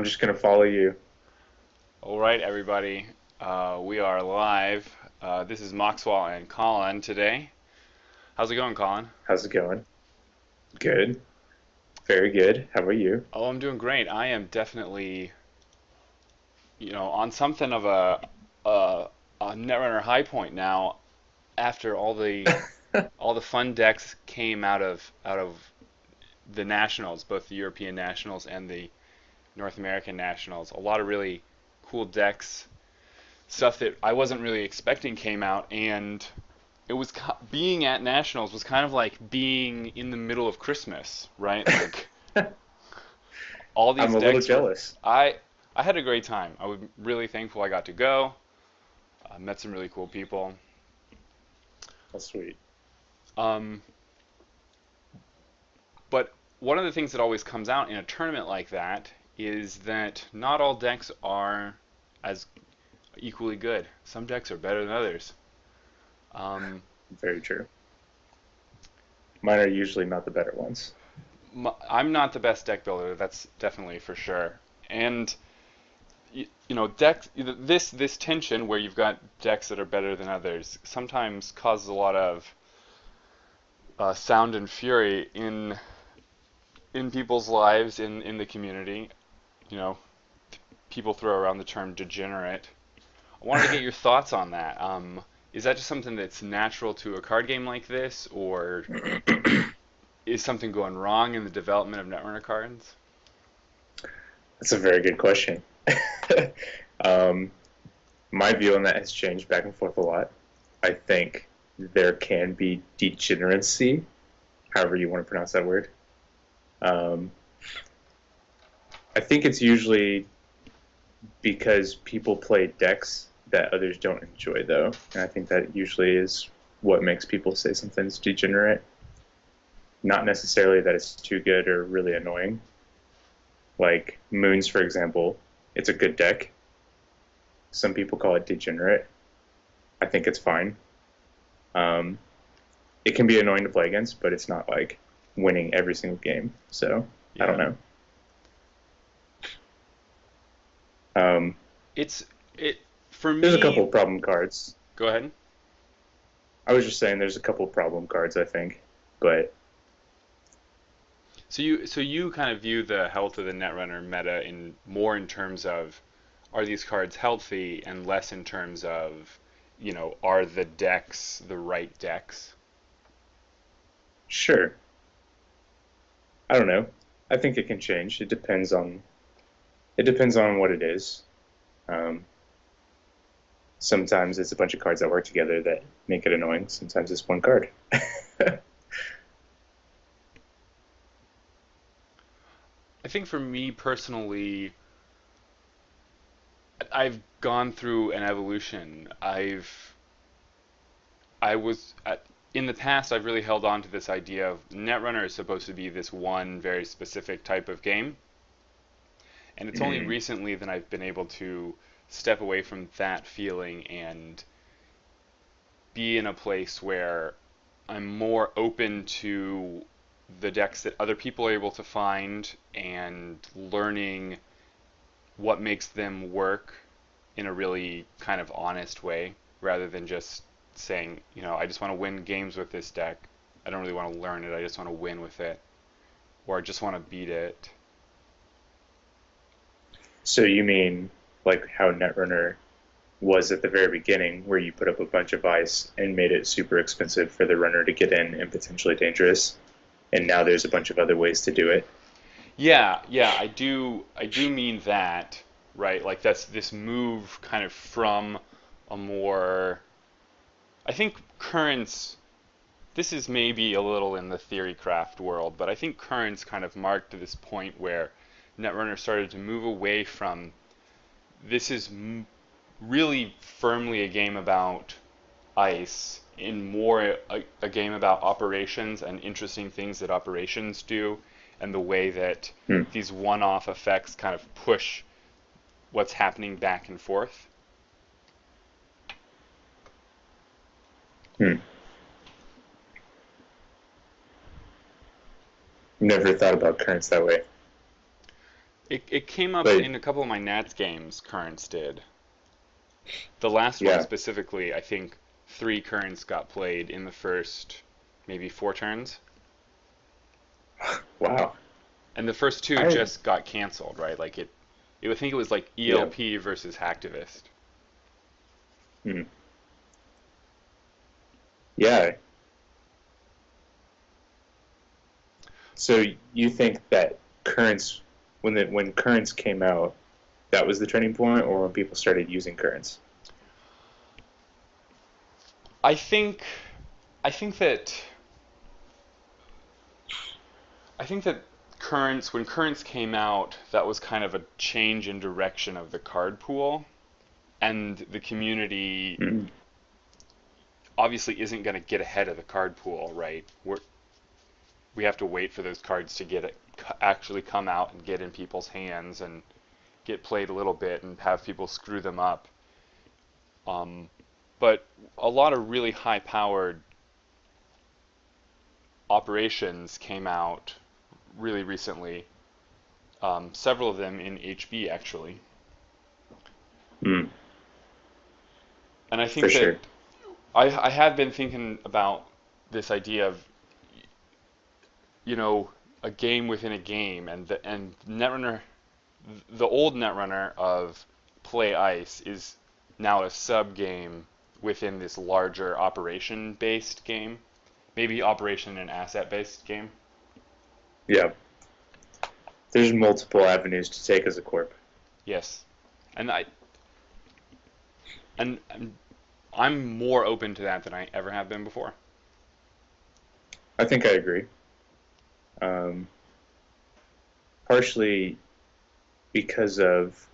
I'm just gonna follow you. All right, everybody. We are live. This is Maxwell and Colin today. How's it going, Colin? How's it going? Good. Very good. How about you? Oh, I'm doing great. I am definitely, on something of a Netrunner high point now. After all the fun decks came out of the nationals, both the European nationals and the North American nationals. A lot of really cool decks, stuff that I wasn't really expecting came out, and it was being at nationals was kind of like being in the middle of Christmas, right? Like all these I'm a little decks were. jealous. I had a great time. I was really thankful I got to go. I met some really cool people. That's sweet. Um, but one of the things that always comes out in a tournament like that is that not all decks are as equally good. Some decks are better than others. Um, Very true. Mine are usually not the better ones. I'm not the best deck builder. That's definitely for sure. And decks. This tension where you've got decks that are better than others sometimes causes a lot of sound and fury in people's lives in the community. You know, people throw around the term degenerate. I wanted to get your thoughts on that. Is that just something that's natural to a card game like this, or is something going wrong in the development of Netrunner cards? That's a very good question. um, my view on that has changed back and forth a lot. I think there can be degeneracy, however you want to pronounce that word. Um, I think it's usually because people play decks that others don't enjoy, though. And I think that usually is what makes people say something's degenerate. Not necessarily that it's too good or really annoying. Like Moons, for example, it's a good deck. Some people call it degenerate. I think it's fine. Um, it can be annoying to play against, but it's not like winning every single game. So I don't Yeah, know. Um, it's it for there's a couple me. problem cards. Go ahead. I was just saying there's a couple problem cards, I think. But So you kind of view the health of the Netrunner meta in more in terms of are these cards healthy and less in terms of, are the decks the right decks? sure, I don't know. I think it can change. It depends on what it is. Um, Sometimes it's a bunch of cards that work together that make it annoying. Sometimes it's one card. I think for me personally, I've gone through an evolution. I was in the past I've really held on to this idea of Netrunner is supposed to be this one very specific type of game, and it's only Mm, recently that I've been able to step away from that feeling and be in a place where I'm more open to the decks that other people are able to find and learning what makes them work in a really kind of honest way rather than just saying, I just want to win games with this deck. I don't really want to learn it. I just want to win with it, or I just want to beat it. so you mean like how Netrunner was at the very beginning, where you put up a bunch of ice and made it super expensive for the runner to get in and potentially dangerous, and now there's a bunch of other ways to do it. Yeah, yeah, I do mean that, right? Like that's this move kind of from a more I think currents this is maybe a little in the theory craft world, but I think currents kind of marked this point where Netrunner started to move away from this is really firmly a game about ice in more a game about operations and interesting things that operations do and the way that Hmm. these one-off effects kind of push what's happening back and forth. Hmm. Never thought about currents that way. It came up But in a couple of my Nats games, currents did. The last one yeah, specifically, I think 3 currents got played in the first maybe 4 turns. wow. And the first two I just got canceled, right? Like I think it was like yeah. ELP versus Hacktivist. Hmm. Yeah. So you think that currents, when currents came out, that was the turning point, or when people started using currents? I think I think that I think that currents when currents came out, that was kind of a change in direction of the card pool, and the community Mm. obviously isn't going to get ahead of the card pool, right? We have to wait for those cards to get it, actually come out and get in people's hands and get played a little bit and have people screw them up. Um, but a lot of really high-powered operations came out really recently. Several of them in HB actually, Mm. and I For think sure. that I have been thinking about this idea of a game within a game, and Netrunner, the old Netrunner of Play Ice is now a sub game within this larger operation based game, maybe operation and asset based game. Yeah. There's multiple avenues to take as a corp. Yes, and and I'm more open to that than I ever have been before. I think I agree. Um, Partially because of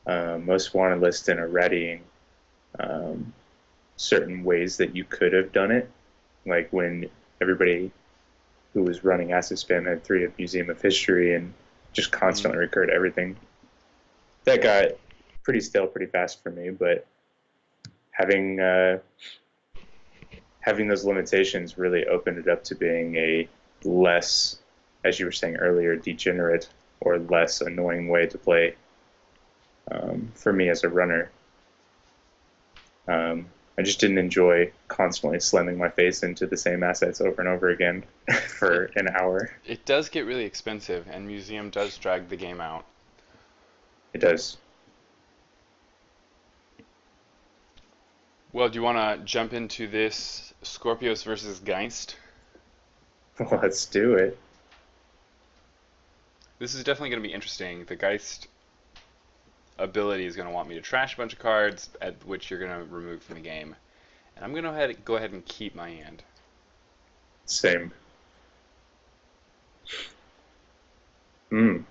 most wanted list and a readying um, certain ways that you could have done it, like when everybody who was running Acid Spam had 3 of Museum of History and just Mm. constantly recurred everything. That got pretty stale pretty fast for me, but having having those limitations really opened it up to being a less, as you were saying earlier, degenerate or less annoying way to play for me as a runner. I just didn't enjoy constantly slamming my face into the same assets over and over again for It an hour. it does get really expensive, and Museum does drag the game out. It does. Well, do you want to jump into this Skorpios versus Geist? Let's do it. This is definitely going to be interesting. The Geist ability is going to want me to trash a bunch of cards, at which you're going to remove from the game. And I'm going to go ahead and keep my hand. Same. Mm.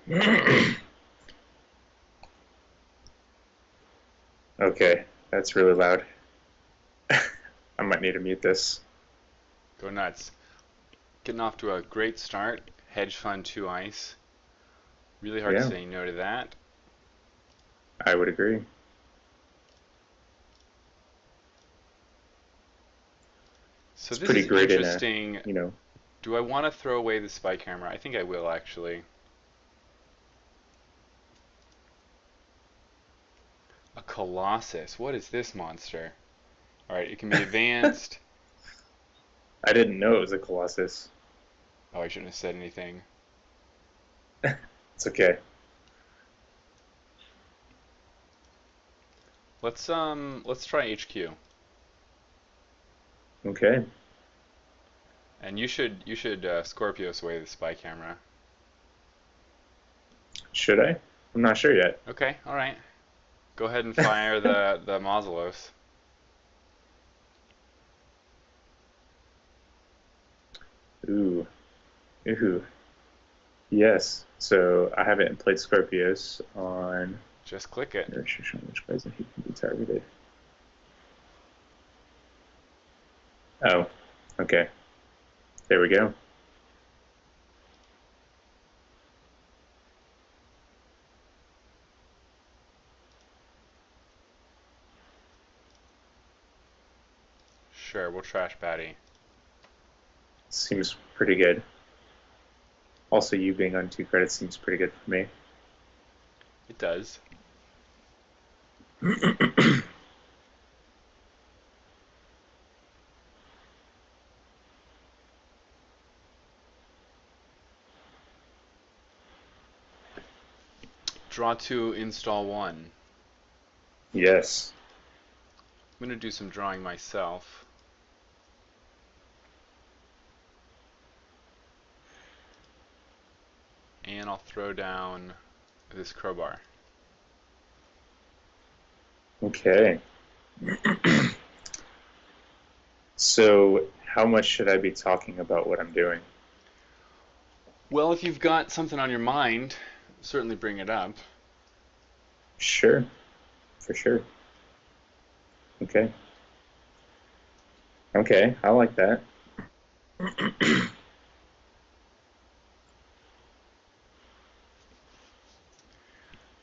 Okay, that's really loud. I might need to mute this. Go nuts. Getting off to a great start. Hedge Fund 2 Ice. Really hard to Yeah, say no to that. I would agree. So It's this pretty is great in a, interesting. you know, Do I want to throw away the spy camera? I think I will actually. A Colossus. What is this monster? Alright, it can be advanced. I didn't know it was a Colossus. Oh, I shouldn't have said anything. It's okay. Let's try HQ. Okay. And you should Scorpios away the spy camera. Should I? I'm not sure yet. Okay, alright. Go ahead and fire the Mausoleus. Ooh. Ooh. Yes. So I haven't played Scorpios on Just click it. restriction on which plays he can be targeted. Oh, okay. There we go. Sure, we'll trash Batty. Seems pretty good. Also, you being on 2 credits seems pretty good for me. It does. Draw 2, install 1. Yes. I'm going to do some drawing myself. And I'll throw down this crowbar. Okay. So, how much should I be talking about what I'm doing? Well, if you've got something on your mind, certainly bring it up. Sure, for sure. Okay. Okay, I like that.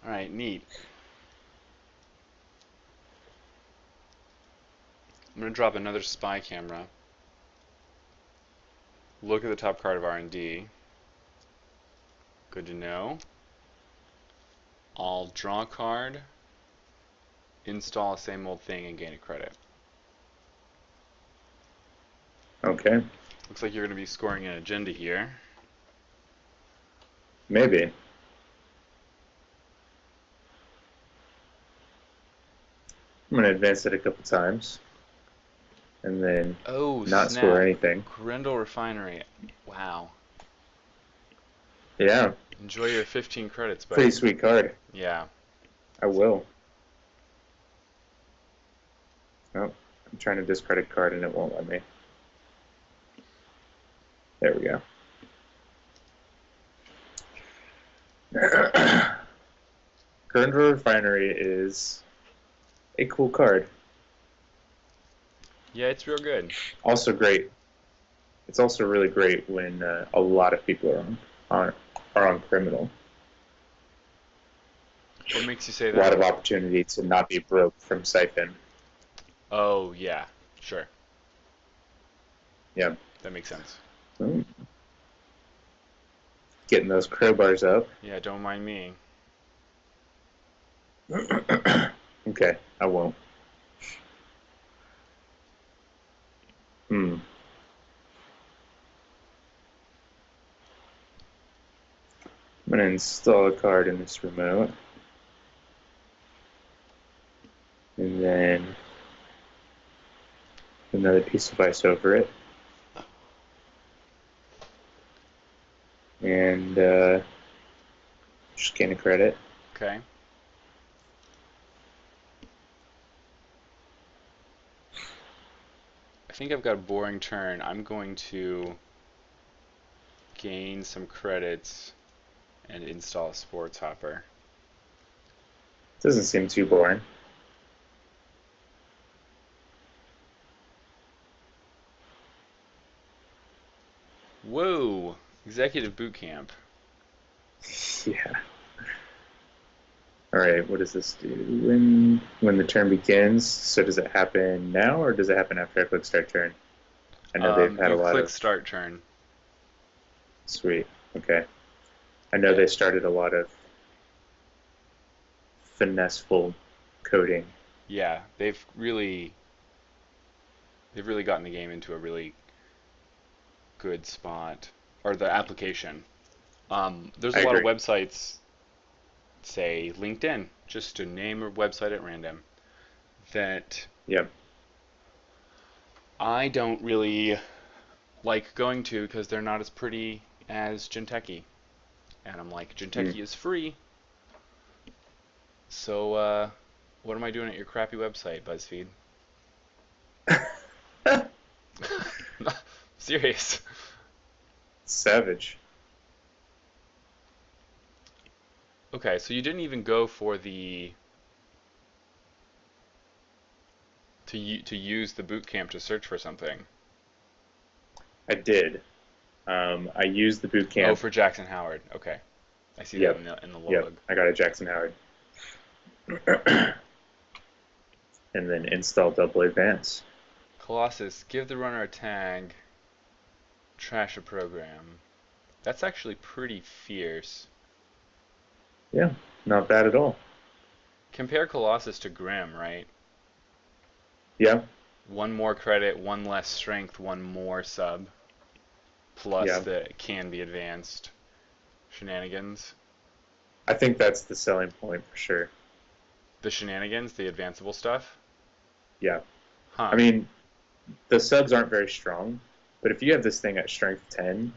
All right, neat. I'm going to drop another spy camera. Look at the top card of R&D. Good to know. I'll draw a card, install the same old thing, and gain a credit. Okay, Looks like you're going to be scoring an agenda here. maybe. I'm gonna advance it a couple times, and then Oh, not score snap. anything. Grendel Refinery. Wow. Yeah, Enjoy your 15 credits, pretty buddy. sweet card. Yeah. I will. Oh, I'm trying to discard a card and it won't let me. There we go. Grindr Refinery is a cool card. Yeah, it's real good. Also great. It's also really great when a lot of people are on criminal. What makes you say A lot of that? opportunity to not be broke from Siphon. Oh, yeah. Sure. Yeah. That makes sense. Mm. Getting those crowbars up. Yeah, don't mind me. Okay, I won't. Hmm. I'm going to install a card in this remote. And then another piece of ice over it. And just gain a credit. Okay. I think I've got a boring turn. I'm going to gain some credits and install a sports hopper. Doesn't seem too boring. Whoa! Executive boot camp. Yeah. All right, what does this do? When the turn begins, so does it happen now or does it happen after I click start turn? I know they've had a You lot click of start turn. sweet. Okay. I know Yeah. they started a lot of finesseful coding. Yeah, they've really gotten the game into a really good spot, or the application. There's I a lot of agree. websites, say LinkedIn, just to name a website at random, that Yep. I don't really like going to because they're not as pretty as Genteki. And I'm like, Mm. Genteki is free, so what am I doing at your crappy website, BuzzFeed? Serious. Savage. Okay, so you didn't even go for to use the boot camp to search for something. I did. I used the boot Oh, camp. for Jackson Howard. Okay, I see that Yep. in the Yep. log. I got a Jackson Howard. And then install double advance. Colossus, give the runner a tag. Trash a program. That's actually pretty fierce. Yeah, not bad at all. Compare Colossus to Grim, right? Yeah, One more credit, one less strength, one more sub, plus yeah. the can be advanced shenanigans. I think that's the selling point for sure. The shenanigans, the advanceable stuff? Yeah. I Huh. mean, the subs aren't very strong, but if you have this thing at strength 10,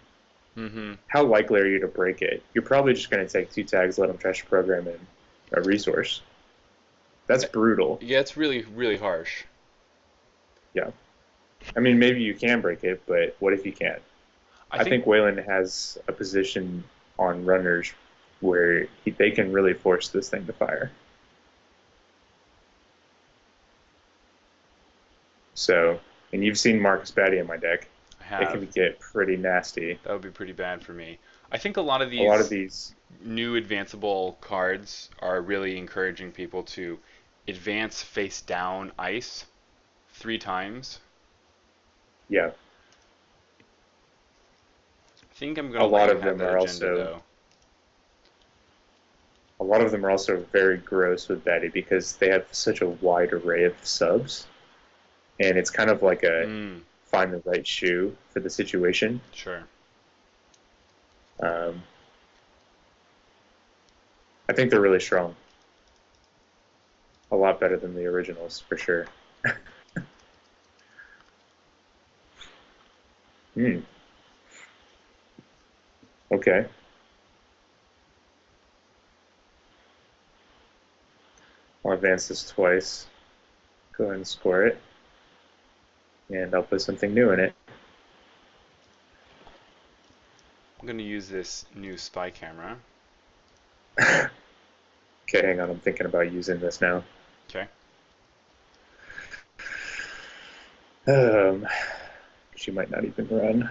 Mm-hmm. how likely are you to break it? You're probably just going to take two tags, let them trash a program, and a resource. That's brutal. Yeah, it's really, really harsh. Yeah. I mean, maybe you can break it, but what if you can't? I I think think Wayland has a position on runners where they can really force this thing to fire. So, and you've seen Marcus Batty in my deck. I It have. can get pretty nasty. That would be pretty bad for me. I think a lot of A lot of these these, new advanceable cards are really encouraging people to advance face down ice 3 times. yeah, I think I'm a gonna let lot you of have them that are agenda also though. a lot of them are also very gross with Batty because they have such a wide array of subs, and it's kind of like a Mm, find the right shoe for the situation. sure. Um, I think they're really strong, a lot better than the originals for sure. Hmm. Okay, I'll advance this twice. Go ahead and score it, and I'll put something new in it. I'm gonna use this new spy camera. Okay, hang on. I'm thinking about using this now. Okay. Um, she might not even run.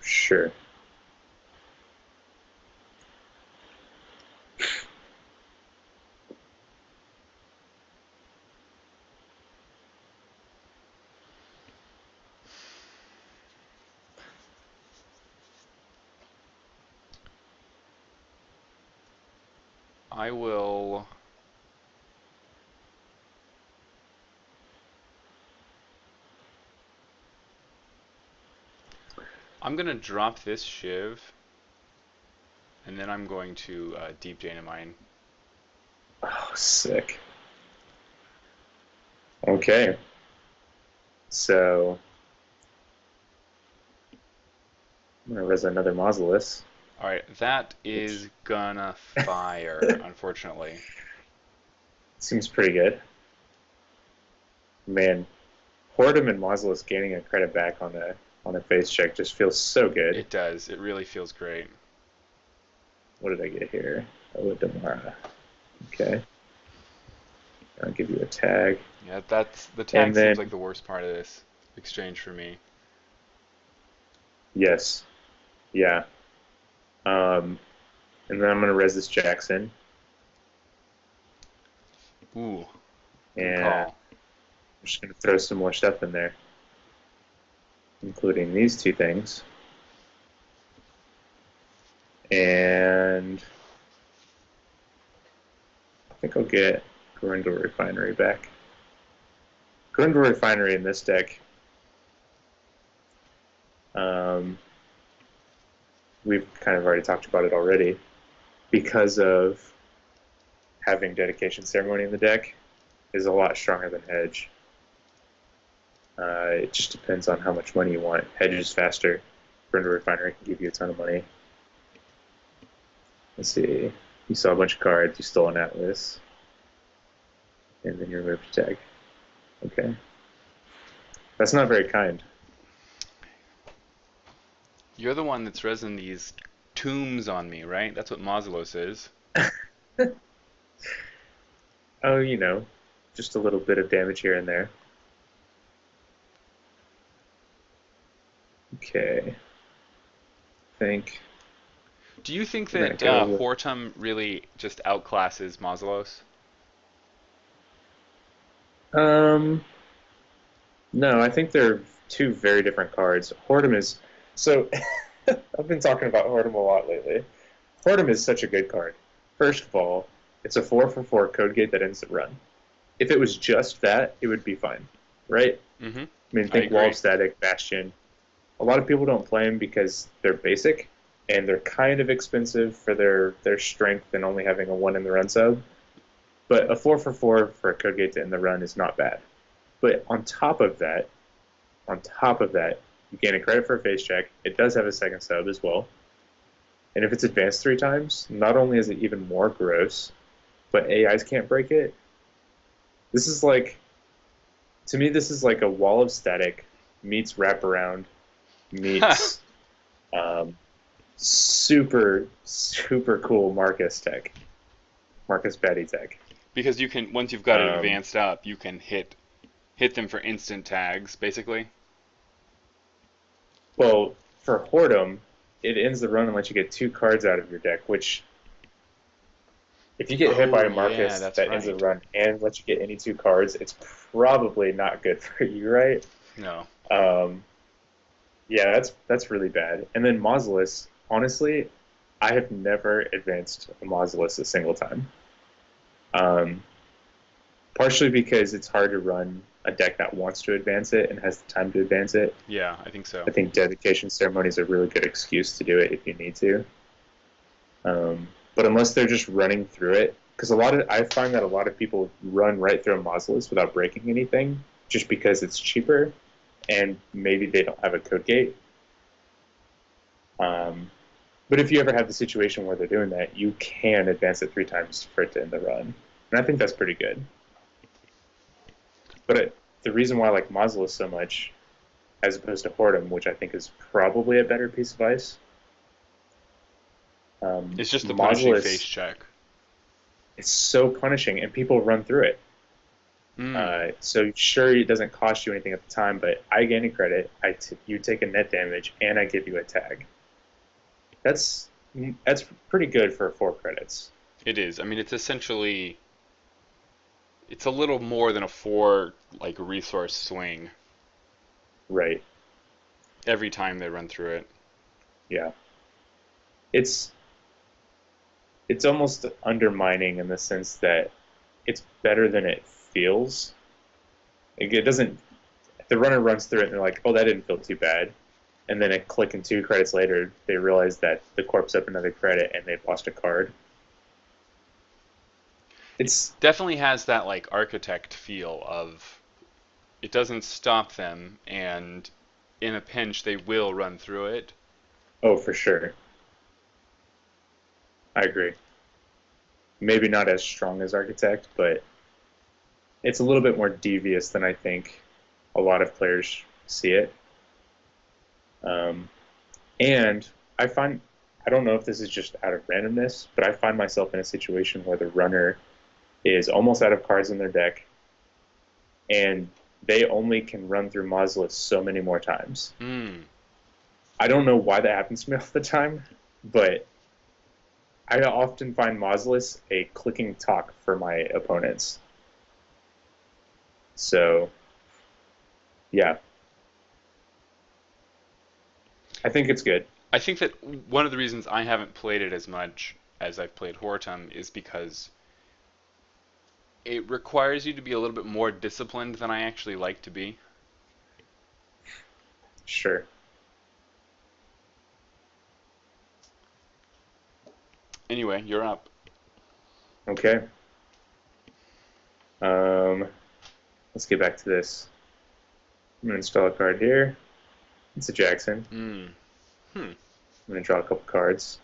Sure. I will. I'm gonna drop this shiv, and then I'm going to deep dynamine. Oh, sick. Okay, so I'm gonna res another Mausolus. All right, that Which is gonna fire, unfortunately. seems pretty good. Man, Hordem and Mausolus gaining a credit back on a face check just feels so good. It does. It really feels great. What did I get here? Oh, Damara. Okay, I'll give you a tag, Yeah, that's the tag and seems like then the worst part of this exchange for me. yes, yeah. And then I'm gonna res this Jackson, Ooh, good and call. I'm just gonna throw some more stuff in there, including these two things. And I think I'll get Grindel Refinery back. Grindel Refinery in this deck, um, we've kind of already talked about it already, because of having Dedication Ceremony in the deck, is a lot stronger than Hedge. It just depends on how much money you want. Hedge is faster. Grindel Refinery can give you a ton of money. Let's see. You saw a bunch of cards. You stole an Atlas, and then you removed a tag. Okay, that's not very kind. You're the one that's resin these tombs on me, right? That's what Mausolos is. Oh, just a little bit of damage here and there. Okay, I think Do you think we're gonna that go with. Hortum really just outclasses Mausolos? Um, No, I think they're two very different cards. Whoredom is so. I've been talking about Whoredom a lot lately. Whoredom is such a good card. First of all, it's a 4/4 code gate that ends the run. If it was just that, it would be fine, right? Mm-hmm. I mean, I think Wall agree. of Static, Bastion. A lot of people don't play them because they're basic and they're kind of expensive for their strength and only having a one in the run sub. But a 4/4 for a code gate to end the run is not bad. But on top of that, you gain a credit for a face check. It does have a second sub as well. And if it's advanced 3 times, not only is it even more gross, but AIs can't break it. This is like, to me, this is like a Wall of Static meets wraparound meets um, super, super cool Marcus Batty tech. Because you can, once you've got it Um, advanced up, you can hit them for instant tags, basically. well, for Whoredom, it ends the run and lets you get 2 cards out of your deck, which if you get hit by Oh a yeah, Marcus that's that ends the right. run and lets you get any 2 cards, it's probably not good for you, right? No. Um, yeah, that's really bad. And then Mausolus, honestly, I have never advanced a Mausolus a single time. Um, Partially because it's hard to run a deck that wants to advance it and has the time to advance it. Yeah, I think so. I think dedication ceremony is a really good excuse to do it if you need to. But unless they're just running through it, because I find that a lot of people run right through a Mausolus without breaking anything, just because it's cheaper, and maybe they don't have a code gate. Um, but if you ever have the situation where they're doing that, you can advance it 3 times for it to end the run, and I think that's pretty good. But the reason why I like Mausolus so much, as opposed to Whoredom, which I think is probably a better piece of ice, It's just the punishing face Mausolus check. is so punishing, and people run through it. Mm. So sure, it doesn't cost you anything at the time, but I gain a credit. You take a net damage, and I give you a tag. That's that's pretty good for 4 credits. It is. I mean, it's essentially it's a little more than a four like resource swing Right. every time they run through it. Yeah. It's it's almost undermining in the sense that it's better than it feels. It doesn't. The runner runs through it and they're like, "Oh, that didn't feel too bad," and then a click and 2 credits later, they realize that the corpse up another credit and they've lost a card. It's Definitely has that like architect feel of it doesn't stop them, and in a pinch they will run through it. oh for sure. I agree. Maybe not as strong as Architect, but it's a little bit more devious than I think a lot of players see it. Um, and I don't know if this is just out of randomness, but I find myself in a situation where the runner is almost out of cards in their deck, and they only can run through Mausolus so many more times. Mm. I don't know why that happens to me all the time, but I often find Mausolus a clicking talk for my opponents. So, yeah, I think it's good. I think that one of the reasons I haven't played it as much as I've played Hortum is because it requires you to be a little bit more disciplined than I actually like to be. Sure. Anyway, you're up. Okay. Um, let's get back to this. I'm going to install a card here. It's a Jackson. Mm. Hmm. I'm going to draw a couple cards.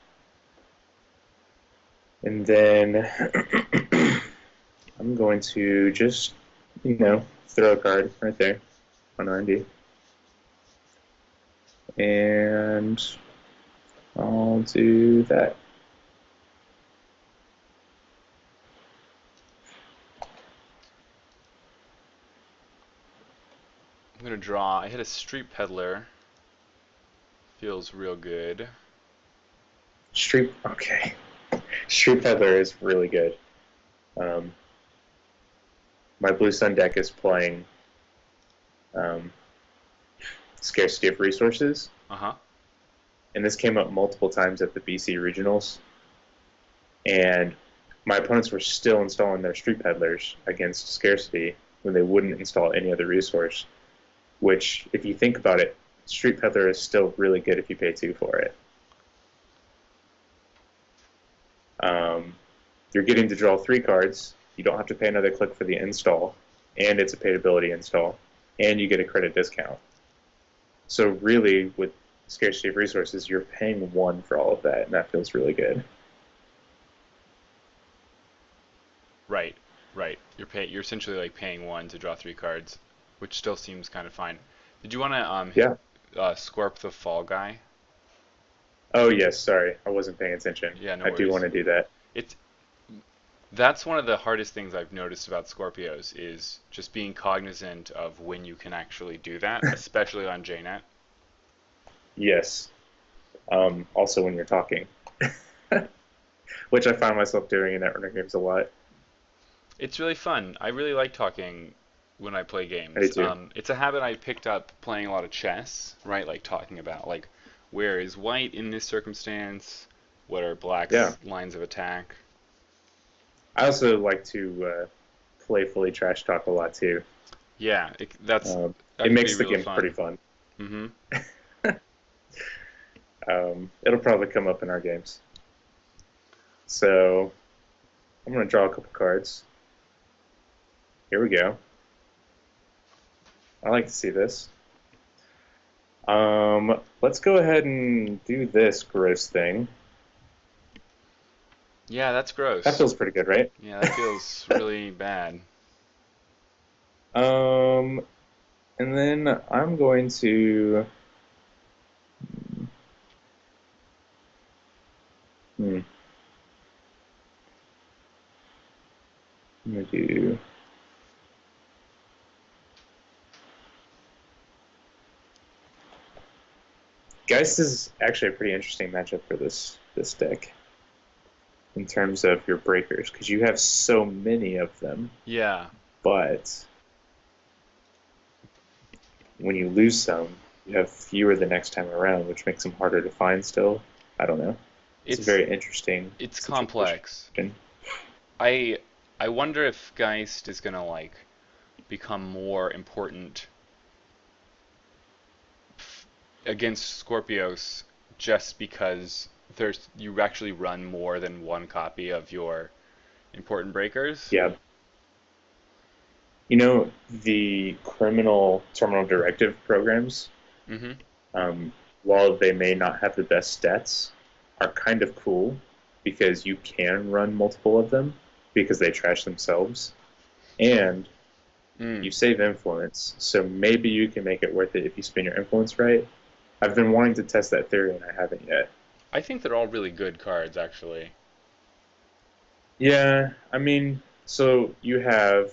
And then I'm going to just, throw a card right there on R&D. And I'll do that. I'm gonna draw. I hit a Street Peddler. Feels real good. Okay. Street Peddler is really good. Um, my Blue Sun deck is playing um, scarcity of resources, Uh-huh. and this came up multiple times at the BC regionals. And my opponents were still installing their street peddlers against scarcity when they wouldn't install any other resource. Which, if you think about it, street peddler is still really good if you pay 2 for it. Um, you're getting to draw 3 cards. You don't have to pay another click for the install, and it's a paid ability install, and you get a credit discount. So really, with scarcity of resources, you're paying 1 for all of that, and that feels really good. Right. Right. You're essentially like paying 1 to draw 3 cards, which still seems kind of fine. Did you want to Yeah. Scorp the Fall Guy? Oh, yes, sorry. I wasn't paying attention. Yeah, no I do want worries. to do that. It's That's one of the hardest things I've noticed about Scorpios is just being cognizant of when you can actually do that, especially on JNet. Yes. Also, when you're talking, which I find myself doing in Netrunner games a lot. It's really fun. I really like talking when I play I do games. too. It's a habit I picked up playing a lot of chess, right? Like talking about like where is white in this circumstance? What are Yeah. black's lines of attack? I also like to playfully trash talk a lot too. Yeah, Um, that it can be makes the really game pretty fun. fun. Hmm. It'll probably come up in our games. So I'm going to draw a couple cards. Here we go. I like to see this. Let's go ahead and do this gross thing. Yeah, that's That gross. feels pretty good, right? Yeah, that feels really bad. Um, and then I'm going to. Hmm, I'm going to do. Geist is actually a pretty interesting matchup for this deck in terms of your breakers because you have so many of them, Yeah, but when you lose some, you have fewer the next time around, which makes them harder to find still. I don't know. It's a it's very interesting it's situation. complex. I I wonder if Geist is gonna like become more important against Scorpios just because you actually run more than one copy of your important breakers. Yeah. You know, the criminal terminal directive programs, Mm-hmm. um, while they may not have the best stats, are kind of cool because you can run multiple of them because they trash themselves. And Mm. you save influence, so maybe you can make it worth it if you spin your influence right. I've been wanting to test that theory and I haven't yet. I think they're all really good cards, actually. Yeah, I mean, so you have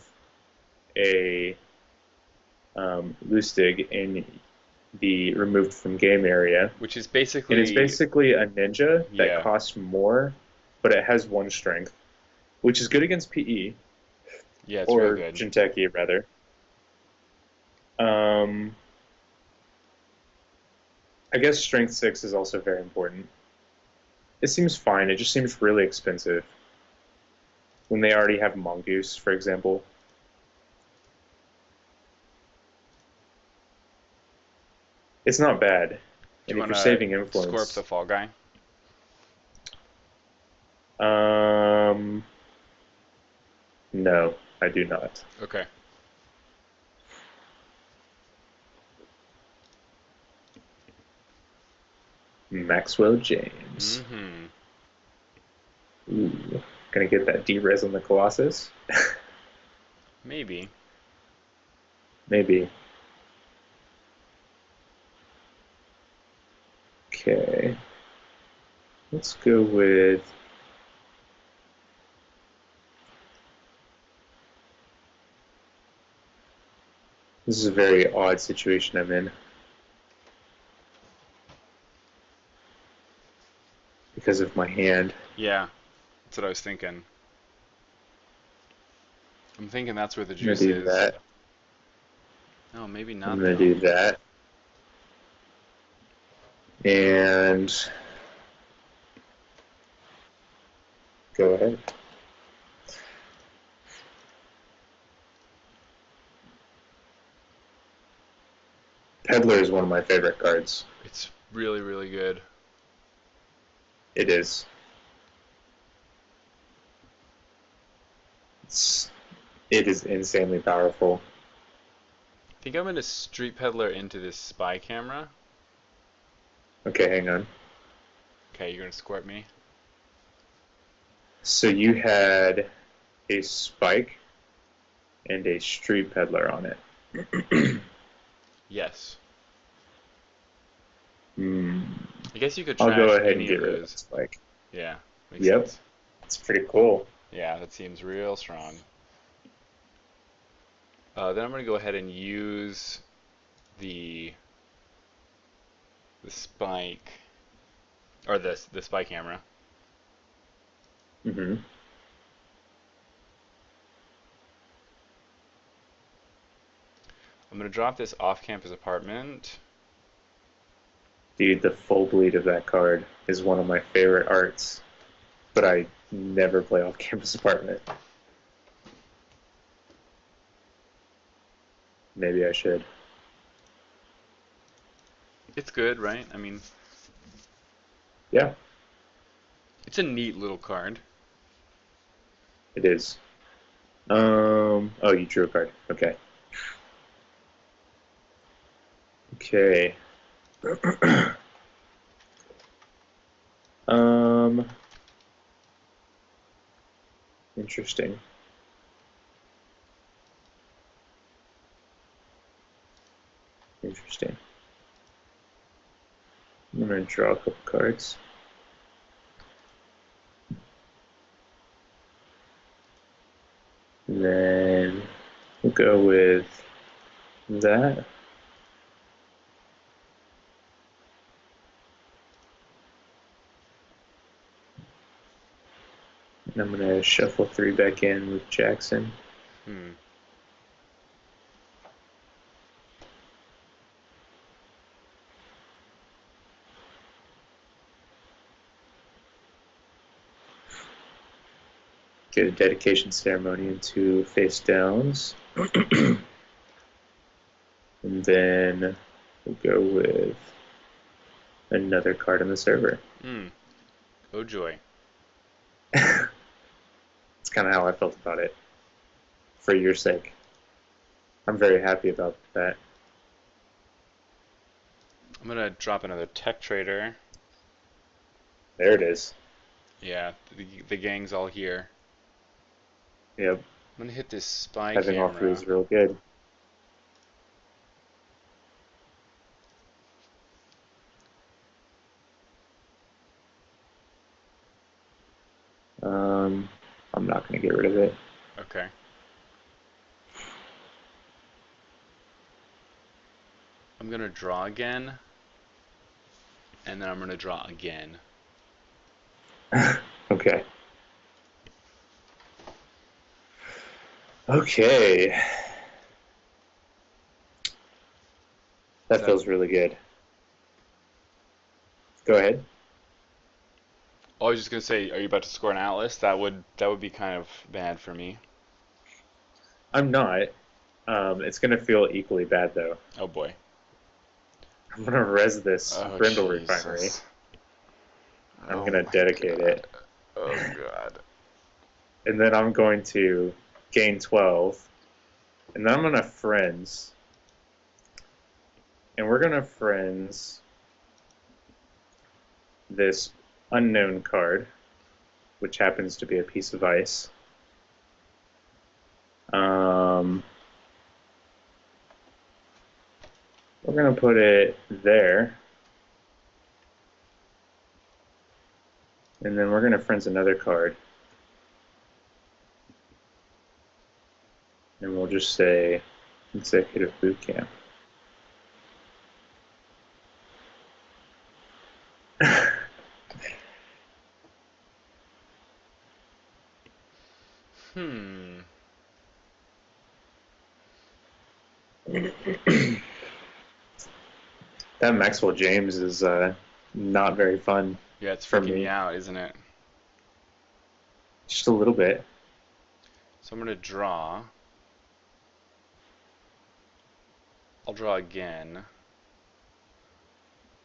a Lustig in the removed from game area, Which is and it's basically, basically a ninja that yeah, costs more, but it has 1 strength, which is good against PE yeah, it's real or good. Jinteki rather. Um, I guess strength 6 is also very important. It seems fine. It just seems really expensive when they already have Mongoose, for example. It's not bad. Do And you if want you're to saving Scorp the influence, Fall Guy? um, no, I do not. Okay. Maxwell James. Mm-hmm. Ooh, gonna get that D-res on the Colossus? Maybe. Maybe. Okay, let's go with. This is a very odd situation I'm in because of my hand. Yeah, that's what I was thinking. I'm thinking that's where the I'm gonna juice do is. that. Oh, maybe I'm not gonna though. do that. And go ahead. Peddler is one of my favorite cards. It's really, really good. It is. It is insanely powerful. I think I'm gonna Street Peddler into this spy camera. Okay, hang on. Okay, you're gonna squirt me. So you had a spike and a street peddler on it. Yes. Hmm. I guess you could I'll go trash ahead and any get of rid of that those. spike. Yeah, makes Yep, sense. it's pretty cool. Yeah, that seems real strong. Then I'm gonna go ahead and use the the spike or the spy camera. Hmm. I'm gonna drop this off-campus apartment. Dude, the full bleed of that card is one of my favorite arts, but I never play off campus apartment. Maybe I should. It's good, right? I mean, Yeah, it's a neat little card. it is. Oh, you drew a card. Okay. Okay. um, Interesting. Interesting. I'm gonna draw a couple cards. And then we'll go with that. And I'm gonna shuffle 3 back in with Jackson. Hmm. Get a dedication ceremony into face downs. And then we'll go with another card on the server. Hmm. Oh joy. It's kind of how I felt about it. For your sake, I'm very happy about that. I'm gonna drop another tech trader. There it is. Yeah, the gang's all here. Yep, I'm gonna hit this spy having all three camera. is real good. Um, I'm not going to get rid of it. Okay. I'm gonna draw again, and then I'm gonna draw again. Okay. Okay. That That feels really good. Go ahead. I was just gonna say, are you about to score an atlas? That would be kind of bad for me. I'm not. It's going to feel equally bad, though. Oh boy. I'm going to res this Oh Brindle Refinery. Jesus. I'm Oh going to my dedicate God. it. Oh God. And then I'm going to gain 12. And then I'm going to friends. And we're going to friends this unknown card, which happens to be a piece of ice. We're going to put it there. And then we're going to friends another card. And we'll just say Executive Boot Camp. Hmm. That Maxwell James is not very fun Yeah, it's for freaking me me. out, isn't it? Just a little bit. So I'm gonna draw. I'll draw again.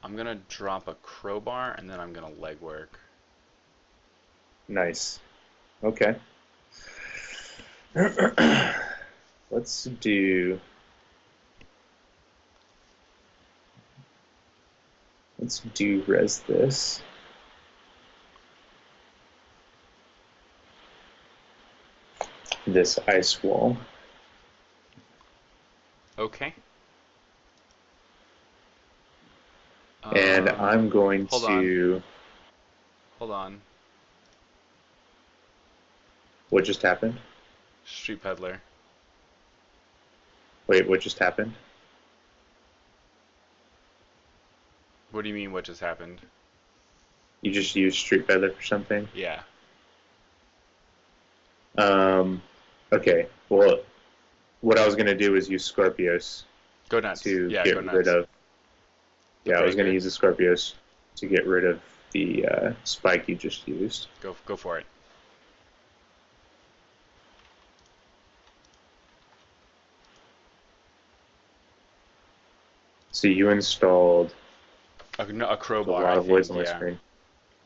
I'm gonna drop a crowbar and then I'm gonna legwork. Nice. Okay. Let's do res this. This ice wall. Okay. And I'm going Hold on. to... Hold on. What just happened? Street Peddler. Wait, what just happened? What do you mean what just happened? You just used Street Feather for something? Yeah. Okay. Well, what I was going to do is use Skorpios Go nuts. to Yeah, get go rid nuts. of... The Yeah, I was going to breaker. use the Skorpios to get rid of the spike you just used. Go for it. So you installed No, a a crowbar, lot I of words think, on my yeah. screen.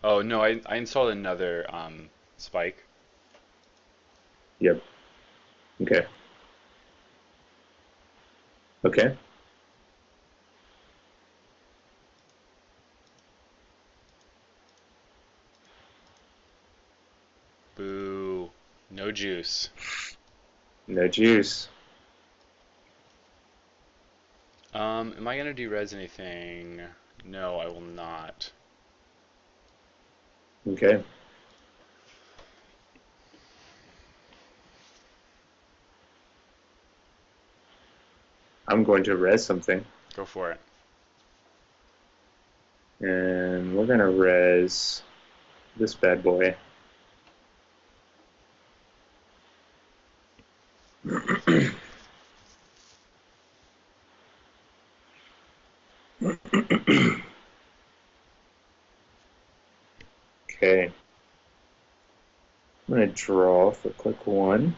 Oh no, I installed another spike. Yep. Okay. Okay. Boo. No juice. No juice. Am I gonna do-res anything? No, I will not. Okay. I'm going to res something. Go for it. And we're going to res this bad boy. Okay. I'm going to draw for click 1.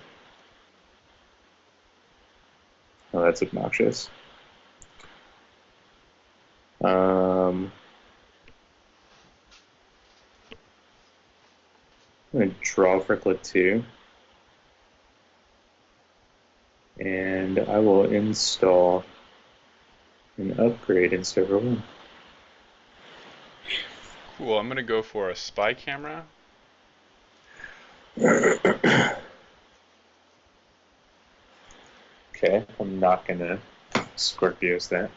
Oh, that's obnoxious. I'm going to draw for click 2. And I will install an upgrade in server 1. Cool, I'm gonna go for a spy camera. Okay, I'm not going to Scorpios that.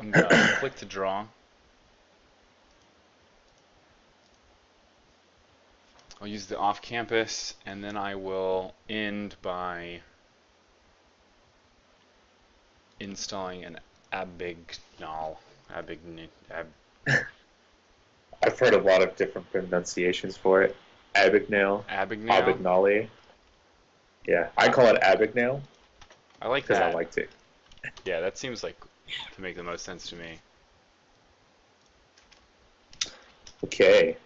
I'm gonna click to draw. I'll use the off-campus, and then I will end by installing an abignal. I've heard a lot of different pronunciations for it. Abignale, Abignale? Abignale. Yeah, I call it Abignale I like because I that. liked it. Yeah, that seems like to make the most sense to me. Okay.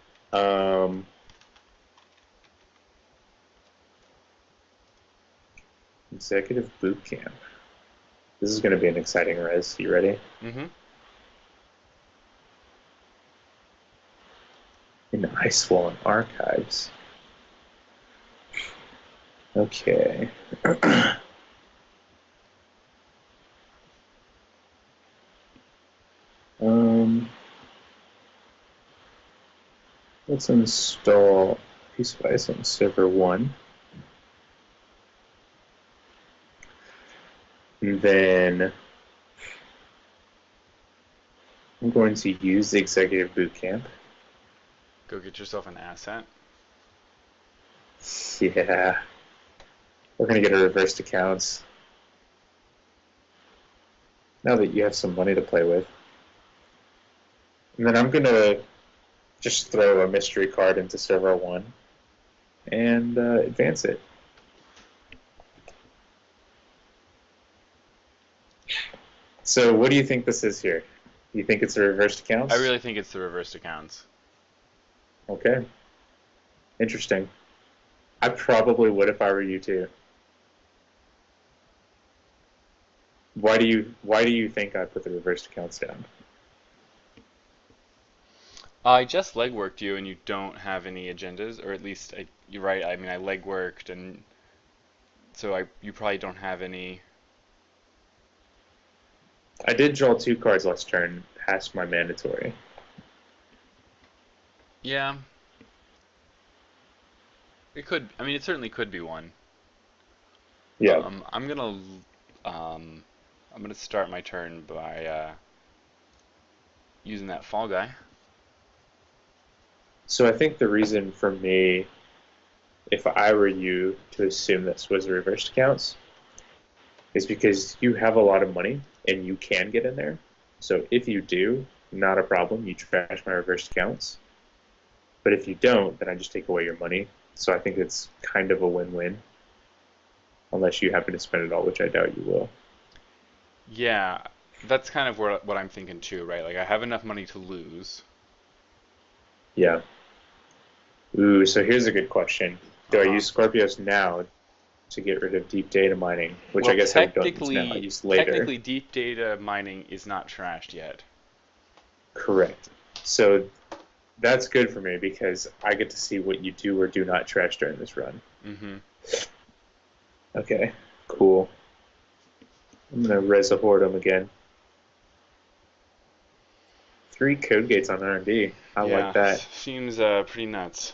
Executive boot camp. This is going to be an exciting res. You ready? Mm-hmm. In Ice Wall and Archives. Okay. Let's install Piece of Ice on server 1. And then I'm going to use the Executive Boot Camp. Go get yourself an asset. Yeah. We're going to get a reversed accounts. Now that you have some money to play with. And then I'm going to just throw a mystery card into server 1 and advance it. So what do you think this is here? You think it's a reversed I accounts? really think it's the reversed accounts. Okay, interesting. I probably would if I were you too. Why do you think I put the reversed accounts down? I just legworked you, and you don't have any agendas, or at least you're right. I mean, I legworked, and so you probably don't have any. I did draw 2 cards last turn past my mandatory. Yeah, it could. I mean, it certainly could be one. Yeah. Um, I'm gonna um, I'm gonna start my turn by using that fall guy. So I think the reason for me, if I were you, to assume this was a reversed accounts is because you have a lot of money and you can get in there. So if you do, not a problem. You trash my reversed accounts. But if you don't, then I just take away your money. So I think it's kind of a win-win, unless you happen to spend it all, which I doubt you will. Yeah, that's kind of what I'm thinking too, right? Like I have enough money to lose. Yeah. Ooh, so here's a good question. Do I Uh-huh. use Skorpios now to get rid of deep data mining, which I Well, guess I don't use now. I use later. technically, deep data mining is not trashed yet. Correct. So that's good for me because I get to see what you do or do not trash during this run. Mm-hmm. Okay, cool. I'm gonna res a Hordem again. 3 code gates on R&D. I like Yeah, that. seems pretty nuts.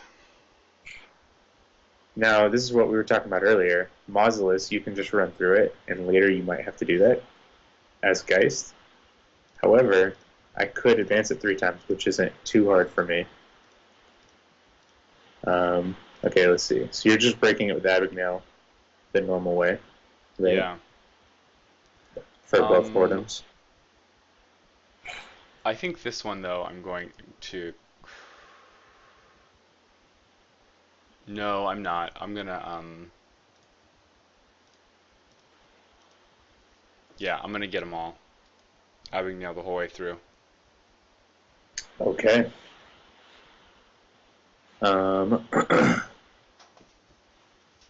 Now, this is what we were talking about earlier. Mausolus, you can just run through it, and later you might have to do that as Geist. However, I could advance it 3 times, which isn't too hard for me. Okay, let's see. So you're just breaking it with Abigail the normal way, right? Yeah. For both Um, Hordems. I think this one though, I'm going to. No, I'm not. I'm gonna Yeah, I'm gonna get them all. Abigail the whole way through. Okay. Um,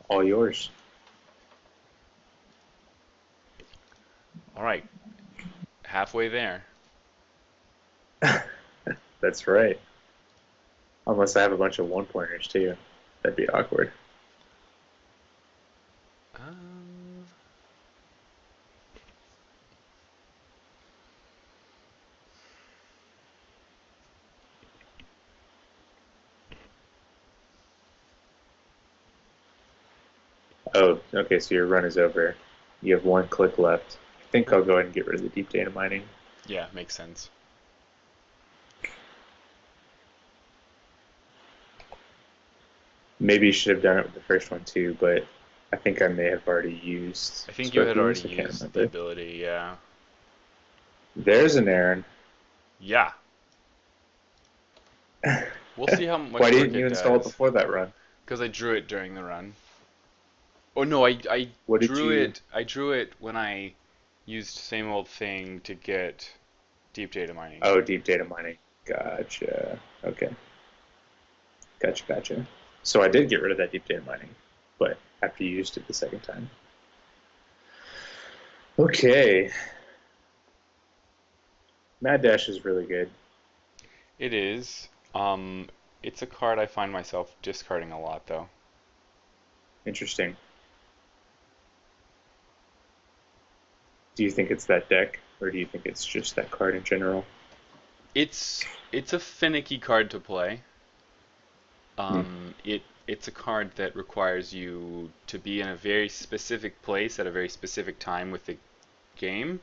all yours. All right, halfway there. That's right. Unless I have a bunch of 1 pointers too. That'd be awkward. Um, Oh, okay, so your run is over. You have 1 click left. I think I'll go ahead and get rid of the deep data mining. yeah, makes sense. Maybe you should have done it with the first one too, but I think I may have already used I think you had already Scorpius. I can't used the remember. ability. Yeah. There's an Aaron. Yeah. We'll see how Why much work didn't you it install it does. before that run? Because I drew it during the run. Oh no, I What did drew you? it. I drew it when I used same old thing to get deep data mining. Oh, deep data mining. Gotcha. Okay. Gotcha. So I did get rid of that deep data mining, but after you used it the second time. Okay. Mad Dash is really good. It is. It's a card I find myself discarding a lot though. Interesting. Do you think it's that deck, or do you think it's just that card in general? It's a finicky card to play. Hmm. It's a card that requires you to be in a very specific place at a very specific time with the game.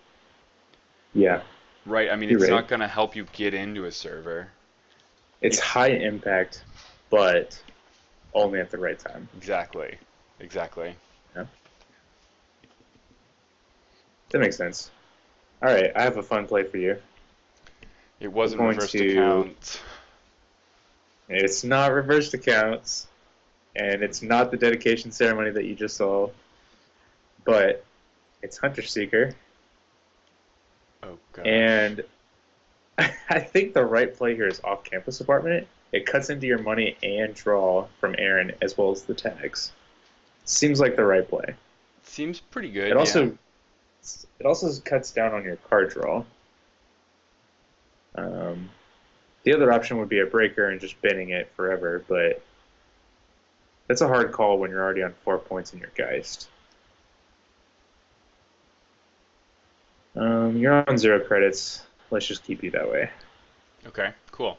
Yeah, Right, I mean you're it's right. not gonna help you get into a server. It's It's high impact, but only at the right time. exactly. Exactly. Yeah, that makes sense. All right, I have a fun play for you. It We're wasn't going reversed to. account. It's not reversed accounts, and it's not the dedication ceremony that you just saw, but it's Hunter Seeker. Oh gosh. And I think the right play here is off-campus apartment. It cuts into your money and draw from Aaron as well as the tags. Seems like the right play. Seems pretty It good, yeah. also it also cuts down on your card draw. Um, the other option would be a breaker and just binning it forever, but that's a hard call when you're already on 4 points in your Geist. You're on 0 credits. Let's just keep you that way. Okay, cool.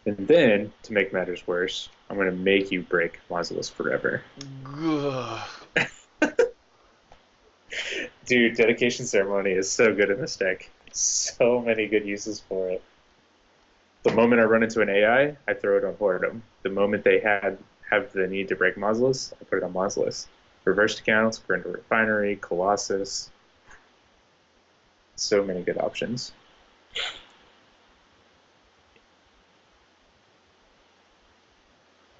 And then, to make matters worse, I'm going to make you break Mausolus forever. Gah. Dude, Dedication Ceremony is so good in this deck. So many good uses for it. The moment I run into an AI, I throw it on Boredom. The moment they have the need to break Mausolus, I put it on Mausolus. Reversed accounts, Grinda Refinery, Colossus. So many good options.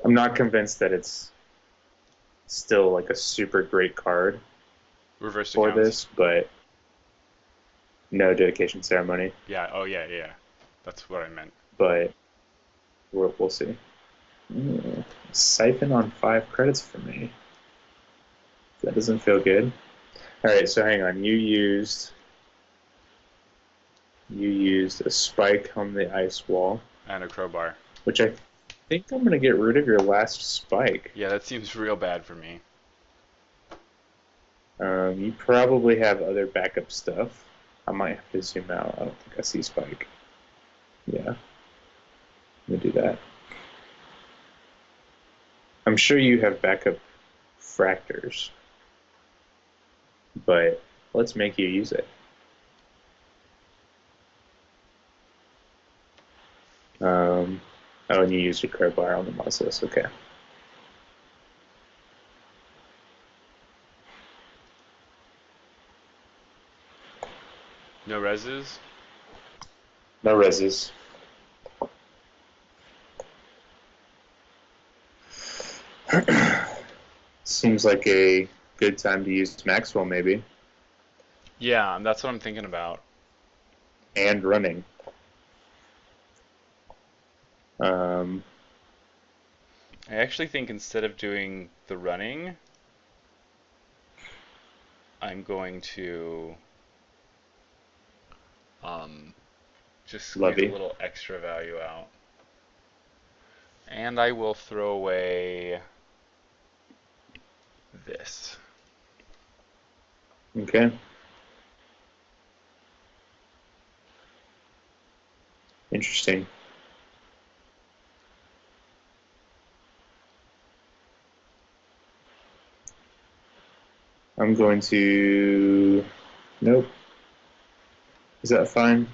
I'm not convinced that it's still like a super great card Reversed for accounts? this, but no Dedication Ceremony. Yeah, oh yeah, yeah. That's what I meant. But we'll see. Siphon on 5 credits for me. That doesn't feel good. All right, so hang on. You used a spike on the ice wall, And a crowbar. which I think I'm gonna get rid of your last spike. Yeah, that seems real bad for me. You probably have other backup stuff. I might have to zoom out. I don't think I see spike. Yeah, I'm gonna do that. I'm sure you have backup fractors, but let's make you use it. Oh, and you used your crowbar on the Mausolus. Okay. No reses? No reses. Seems like a good time to use Maxwell, maybe, Yeah, that's what I'm thinking about. and running. Um, I actually think instead of doing the running, I'm going to um, just squeeze a Levy. little extra value out. And I will throw away this. Okay. Interesting. I'm going to. Nope. Is that fine?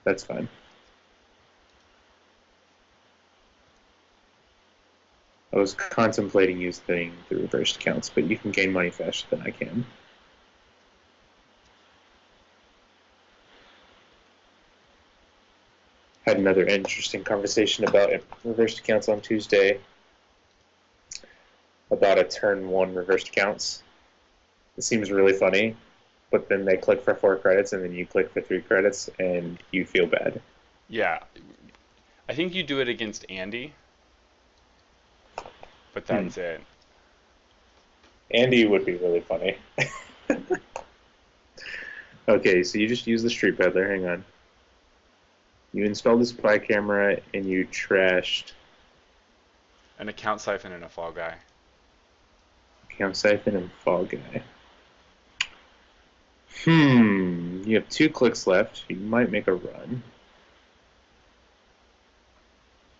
That's fine. I was contemplating using the reversed counts, but you can gain money faster than I can. Had another interesting conversation about reversed accounts on Tuesday about a turn 1 reversed accounts. It seems really funny, but then they click for 4 credits and then you click for 3 credits and you feel bad. Yeah, I think you do it against Andy, but that's it. Andy would be really funny. Okay, so you just use the Street Peddler. Hang on. You installed the spy camera and you trashed An account siphon and a fall guy. Cam Siphon and Fall Guy. You have 2 clicks left. You might make a run.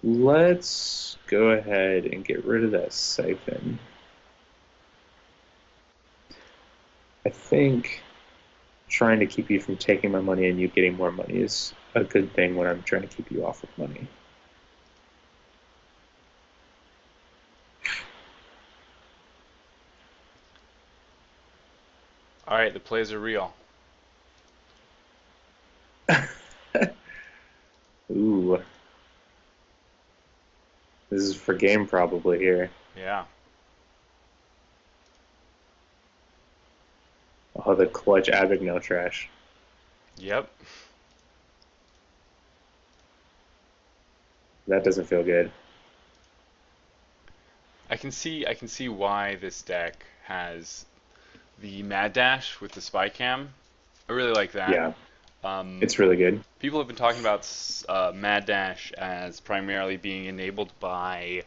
Let's go ahead and get rid of that Siphon. I think trying to keep you from taking my money and you getting more money is a good thing when I'm trying to keep you off of money. All right, the plays are real. Ooh. This is for game probably here. Yeah. Oh, the clutch Abagnale trash. Yep. That doesn't feel good. I can see why this deck has the Mad Dash with the Spy Cam. I really like that. Yeah, Um, it's really good. People have been talking about Mad Dash as primarily being enabled by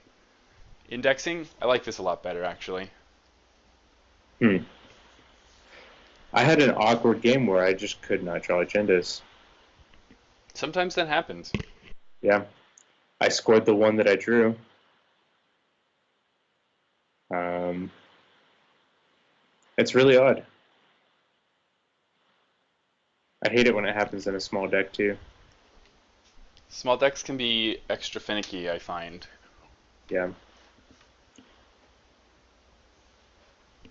indexing. I like this a lot better, actually. Hmm. I had an awkward game where I just could not draw agendas. Sometimes that happens. Yeah, I scored the one that I drew. Um, it's really odd. I hate it when it happens in a small deck too. Small decks can be extra finicky, I find. Yeah.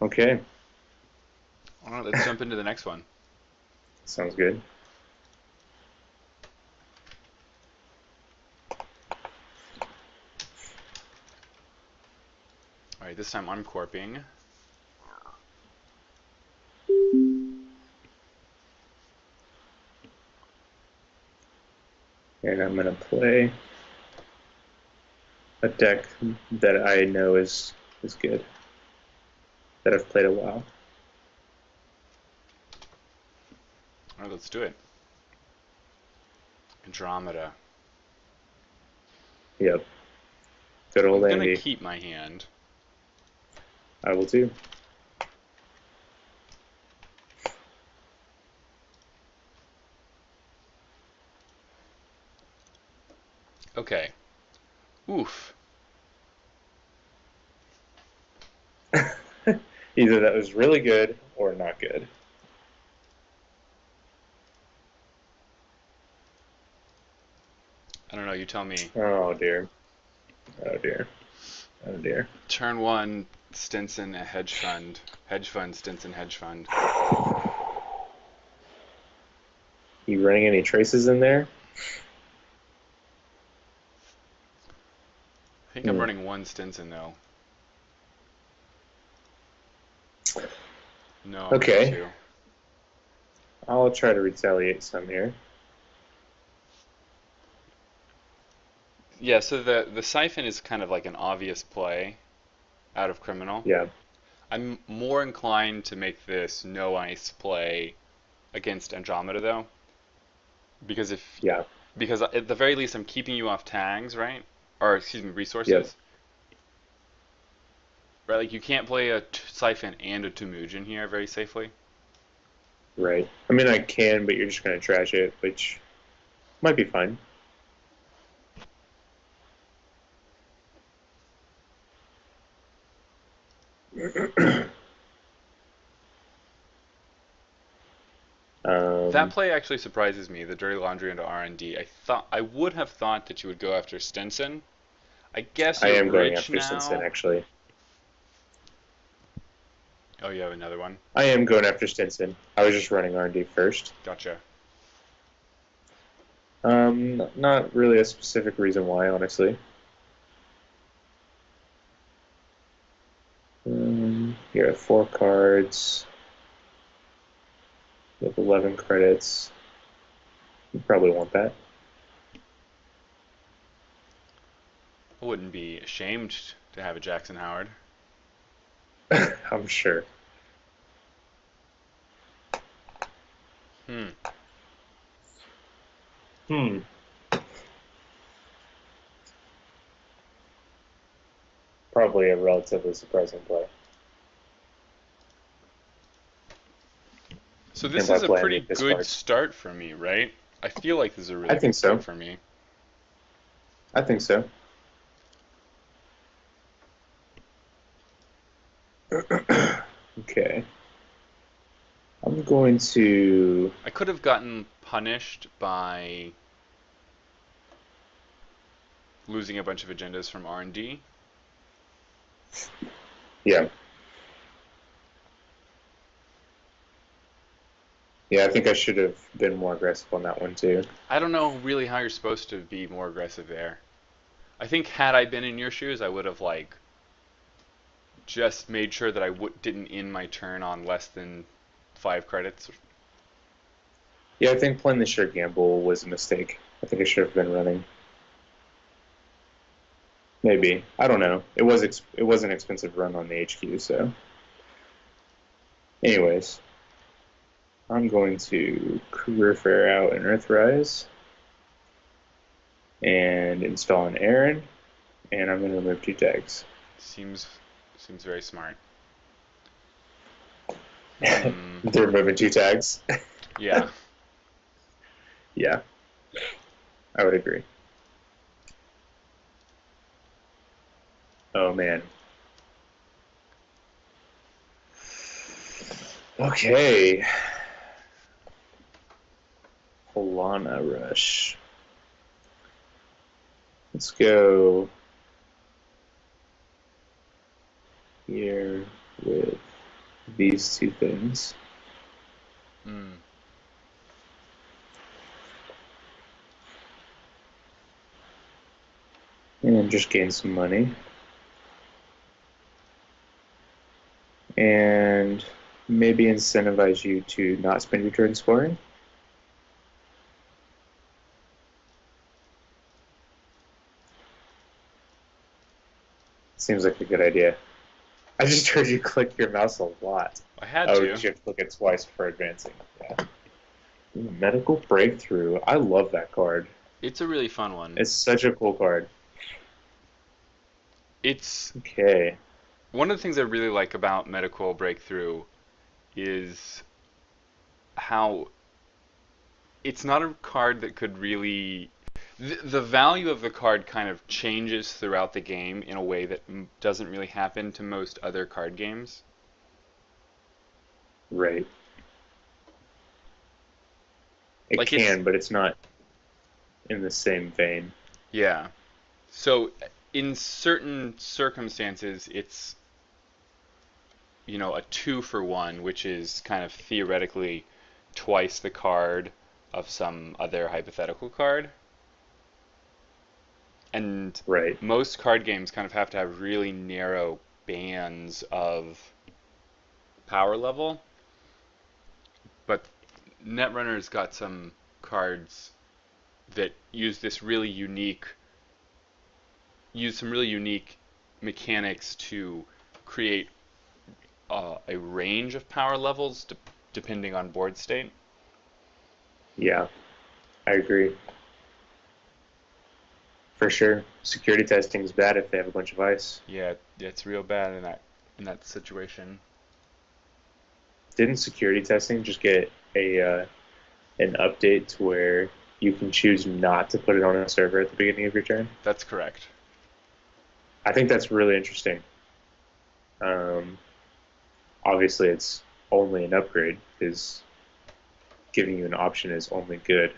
Okay, All right, let's jump into the next one. sounds good. All right, this time I'm corping. And I'm gonna play a deck that I know is good, that I've played a while. All right, let's do it. Andromeda. Yep, good old I'm gonna Andy. keep my hand. I will too. Okay. Oof. Either that was really good or not good. I don't know, you tell me. Oh dear. Oh dear. Oh dear. Turn one, Stinson, a hedge fund. Hedge fund, Stinson, hedge fund. You running any traces in there? I think I'm Hmm. running one Stinson though. No, I'm running Okay, two. I'll try to retaliate some here. Yeah, so the siphon is kind of like an obvious play out of criminal. Yeah, I'm more inclined to make this no ice play against Andromeda though, because if yeah, because at the very least I'm keeping you off tags, right? Or excuse me, yep, resources. Right, like you can't play a siphon and a Temujin here very safely. right. I mean, I can, but you're just gonna trash it, which might be fine. That Um, play actually surprises me, the dirty laundry into R&D. I would have thought that you would go after Stenson. I guess I you're am going rich after Stinson, now. actually. Oh, you have another one. I am going after Stinson. I was just running R&D first. Gotcha. Not really a specific reason why, honestly. You have 4 cards. You have 11 credits. You probably want that. I wouldn't be ashamed to have a Jackson Howard. I'm sure. Hmm. Hmm. Probably a relatively surprising play. So And this by is a play, I pretty mean good discard. start for me, right? I feel like this is a I really think good start so. for me. I think so. Okay. I'm going to. I could have gotten punished by losing a bunch of agendas from R&D. Yeah. Yeah, I think I should have been more aggressive on that one too. I don't know really how you're supposed to be more aggressive there. I think had I been in your shoes, I would have like just made sure that I didn't end my turn on less than 5 credits. Yeah, I think playing the sure gamble was a mistake. I think I should have been running. Maybe. I don't know. It was an expensive run on the HQ, so. Anyways, I'm going to career fair out an Earthrise and install an Aaron, and I'm going to remove 2 tags. Seems very smart. They're removing 2 tags. Yeah. Yeah, I would agree. Oh man. Okay. Palana rush. Let's go here with these 2 things. And just gain some money. And maybe incentivize you to not spend your turn scoring. Seems like a good idea. I just heard you click your mouse a lot. I had to. to. You have to click it twice for advancing. Yeah. Medical Breakthrough. I love that card. It's a really fun one. It's such a cool card. It's okay. One of the things I really like about Medical Breakthrough is how it's not a card that could really... The value of the card kind of changes throughout the game in a way that doesn't really happen to most other card games. Right. It can, but it's not in the same vein. Yeah. So in certain circumstances, it's, you know, a 2-for-1, which is kind of theoretically twice the card of some other hypothetical card. And most card games kind of have to have really narrow bands of power level. But Netrunner's got some cards that use some really unique mechanics to create a range of power levels depending on board state. Yeah, I agree. For sure. Security testing is bad if they have a bunch of ice. Yeah, it's real bad in that situation. Didn't security testing just get an update to where you can choose not to put it on a server at the beginning of your turn? That's correct. I think that's really interesting. Obviously, it's only an upgrade, because giving you an option is only good.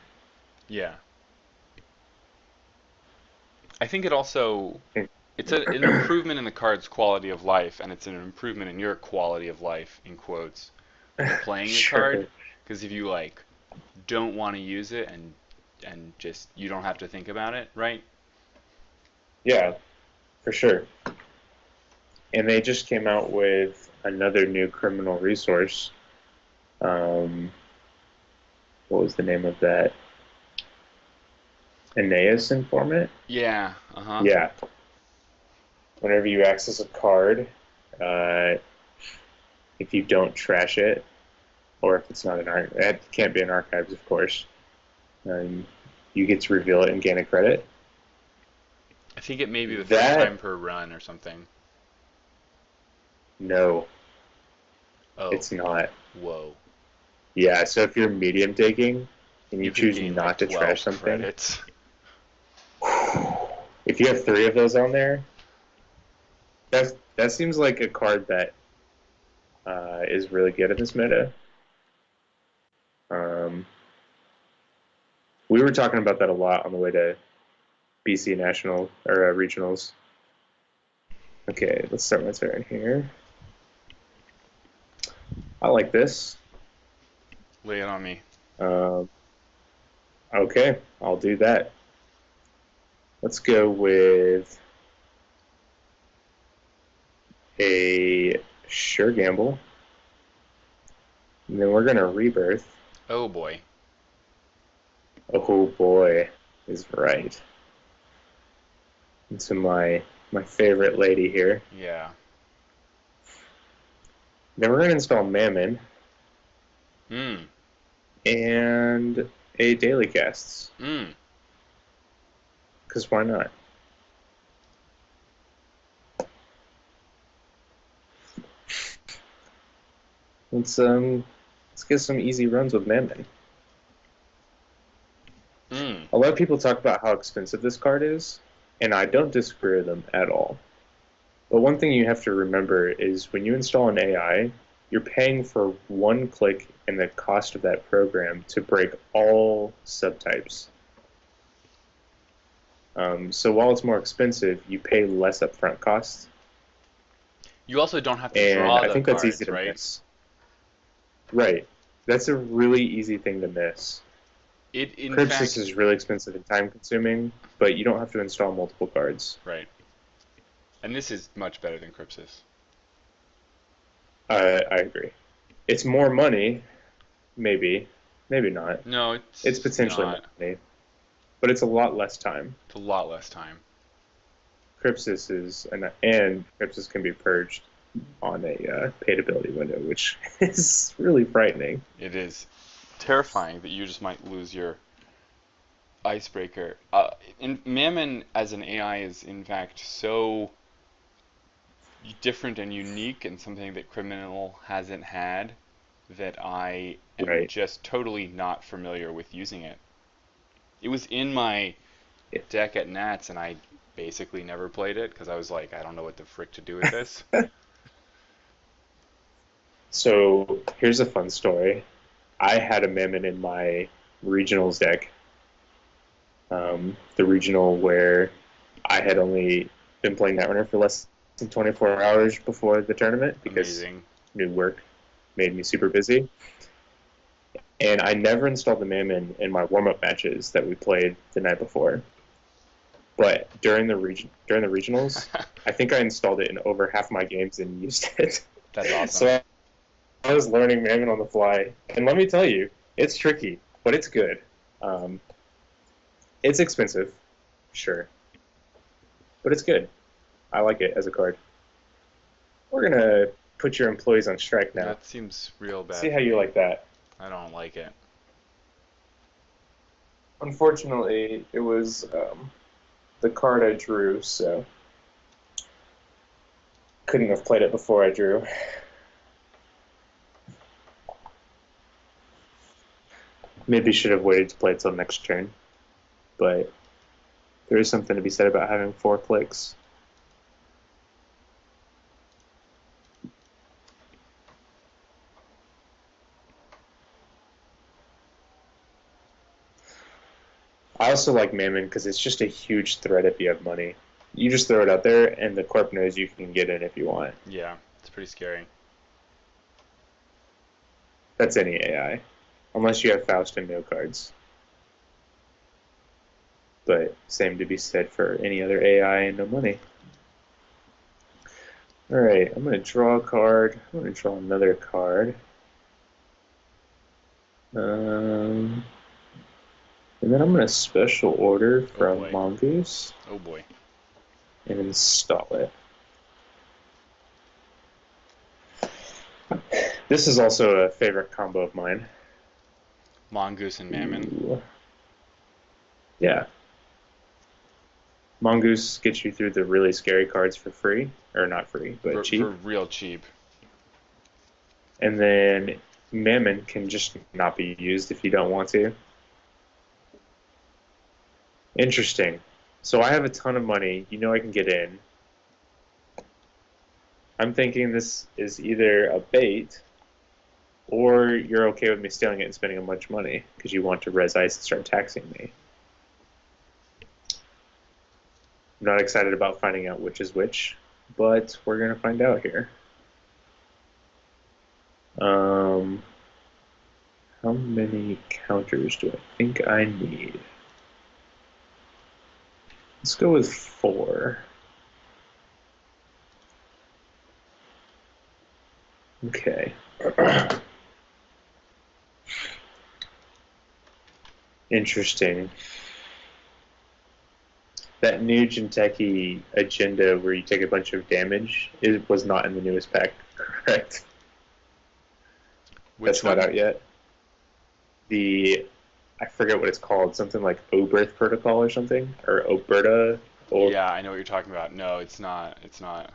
Yeah. I think it also... It's an improvement in the card's quality of life, and it's an improvement in your quality of life, in quotes, when you're playing the card. Because if you, like, don't want to use it and just, you don't have to think about it, right? Yeah, for sure. And they just came out with another new criminal resource. What was the name of that? Aeneas Informant? Yeah, Yeah. Whenever you access a card, if you don't trash it, or if it's not an archive, it can't be in archives, of course, you get to reveal it and gain a credit. I think it may be the first time per run or something. No. Oh. It's not. Whoa. Yeah, so if you're medium digging and you choose not to trash something, credits. If you have 3 of those on there, that seems like a card that is really good in this meta. We were talking about that a lot on the way to BC National or regionals. Okay, let's start my turn here. I like this. Lay it on me. Okay, I'll do that. Let's go with a sure gamble And then we're gonna rebirth. Oh boy. Oh boy, is right. Into my favorite lady here. Yeah. Then we're gonna install Mammon Mm. and a daily casts. Mm. Because why not? Let's get some easy runs with Mammon. Mm. A lot of people talk about how expensive this card is, and I don't disagree with them at all. But one thing you have to remember is when you install an AI, you're paying for one click and the cost of that program to break all subtypes. So while it's more expensive, you pay less upfront costs, You also don't have to and draw I the think that's easy cards, to right? miss. Right. That's a really easy thing to miss. It, in Crypsis fact, is really expensive and time consuming, but you don't have to install multiple cards. right. And this is much better than Crypsis. I agree. It's more money, maybe, maybe not. No, It's it's potentially more not. money, but it's a lot less time. It's a lot less time. Crypsis and Crypsis can be purged on a paid ability window, which is really frightening. It is terrifying that you just might lose your icebreaker. Mammon as an AI is in fact so different and unique and something that Criminal hasn't had that I am Right. just totally not familiar with using it. It was in my deck at Nats and I basically never played it because I was like, I don't know what the frick to do with this. So here's a fun story. I had a Mammon in my regionals deck, the regional where I had only been playing Netrunner for less than 24 hours before the tournament because Amazing. new work made me super busy. And I never installed the Mammon in my warm-up matches that we played the night before. But during the regionals, I think I installed it in over half my games and used it. That's awesome. So I was learning Mammon on the fly, and let me tell you, it's tricky, but it's good. Um, it's expensive, sure, but it's good. I like it as a card. We're gonna put your employees on strike now. That seems real bad. See how for you me. like that. I don't like it. Unfortunately, it was the card I drew, so couldn't have played it before I drew. Maybe should have waited to play it till next turn, but there is something to be said about having 4 clicks. I also like Mammon because it's just a huge threat if you have money. You just throw it out there, and the corp knows you can get in if you want. Yeah, it's pretty scary. That's any AI, unless you have Faust and no cards. But same to be said for any other AI and no money. Alright, I'm going to draw a card. I'm going to draw another card. And then I'm going to special order from boy. Mongoose Oh boy. and install it. This is also a favorite combo of mine. Mongoose and Mammon. Ooh. Yeah. Mongoose gets you through the really scary cards for free. Or not free, but cheap. For real cheap. And then Mammon can just not be used if you don't want to. Interesting. So I have a ton of money. You know I can get in. I'm thinking this is either a bait or you're okay with me stealing it and spending a bunch of money because you want to res ice and start taxing me. I'm not excited about finding out which is which, but we're going to find out here. How many counters do I think I need? Let's go with 4. Okay. Interesting. That new Jinteki agenda where you take a bunch of damage it was not in the newest pack, correct? Which That's not one? out yet. The I forget what it's called, something like Oberth Protocol or something, or Oberta. Or Yeah, I know what you're talking about. No, it's not. It's not.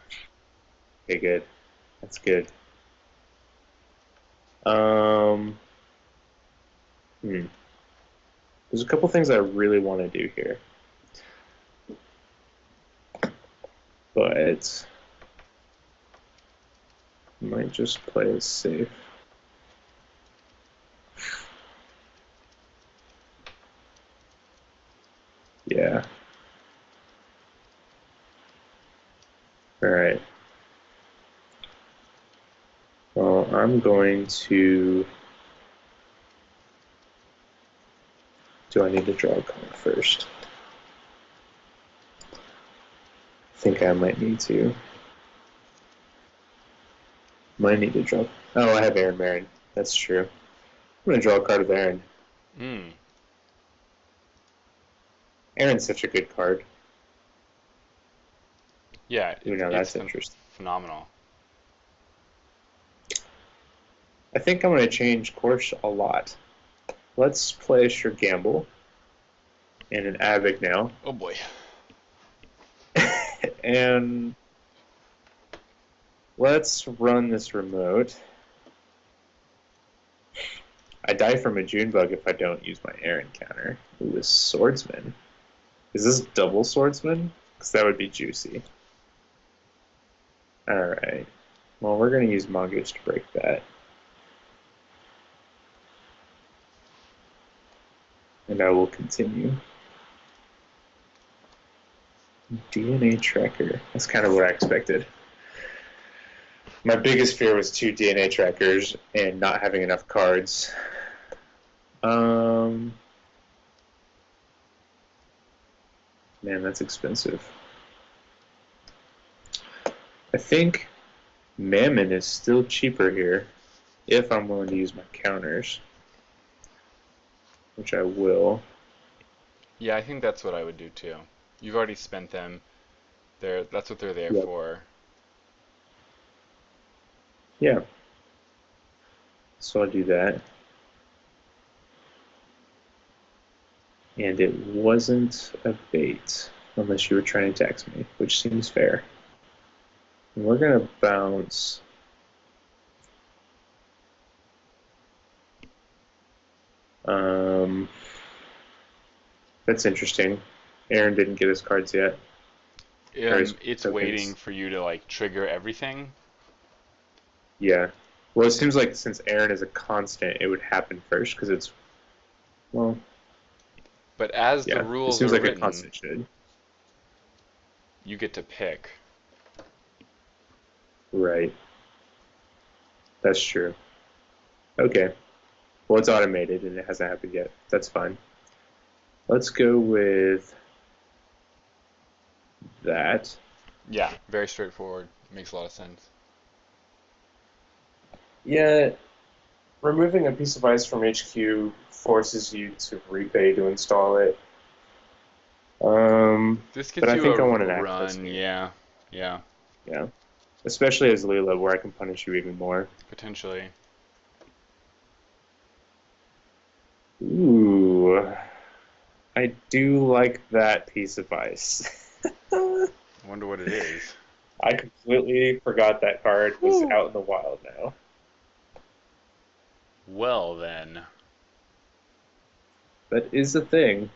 okay, good. That's good. Um, hmm. There's a couple things I really want to do here, but I might just play it safe. Yeah. All right. Well, I'm going to. Do I need to draw a card first? I think I might need to. Might need to draw. Oh, I have Aaron Marin. That's true. I'm going to draw a card with Aaron. Hmm. Aaron's such a good card. Yeah, Ooh, now it's that's interesting. phenomenal. I think I'm going to change course a lot. Let's play a sure gamble and an Avic now. Oh boy. And let's run this remote. I die from a June bug if I don't use my Aaron counter. Ooh, this swordsman. Is this double swordsman? Because that would be juicy. Alright. Well, we're going to use Mongoose to break that. And I will continue. DNA tracker. That's kind of what I expected. My biggest fear was 2 DNA trackers and not having enough cards. Man, that's expensive. I think Mammon is still cheaper here if I'm willing to use my counters, which I will. Yeah, I think that's what I would do too. You've already spent them. That's what they're there Yep. for. Yeah, so I'll do that. And it wasn't a bait, unless you were trying to tax me, which seems fair. And we're going to bounce. That's interesting. Aaron didn't get his cards yet, or his It's waiting tokens. for you to like trigger everything. Yeah. Well, it seems like since Aaron is a constant, it would happen first because it's, well, But as the yeah. It rules seems are like a written, constant should. you get to pick. Right. That's true. Okay. Well, it's automated and it hasn't happened yet. That's fine. Let's go with that. Yeah, very straightforward. Makes a lot of sense. Yeah, removing a piece of ice from HQ forces you to repay to install it. This But gets I you a think I want an access run. here. Yeah, yeah, Yeah. Especially as Leela, where I can punish you even more. potentially. Ooh. I do like that piece of ice. I wonder what it is. I completely forgot that card was Whew. out in the wild now. Well then, That is a thing.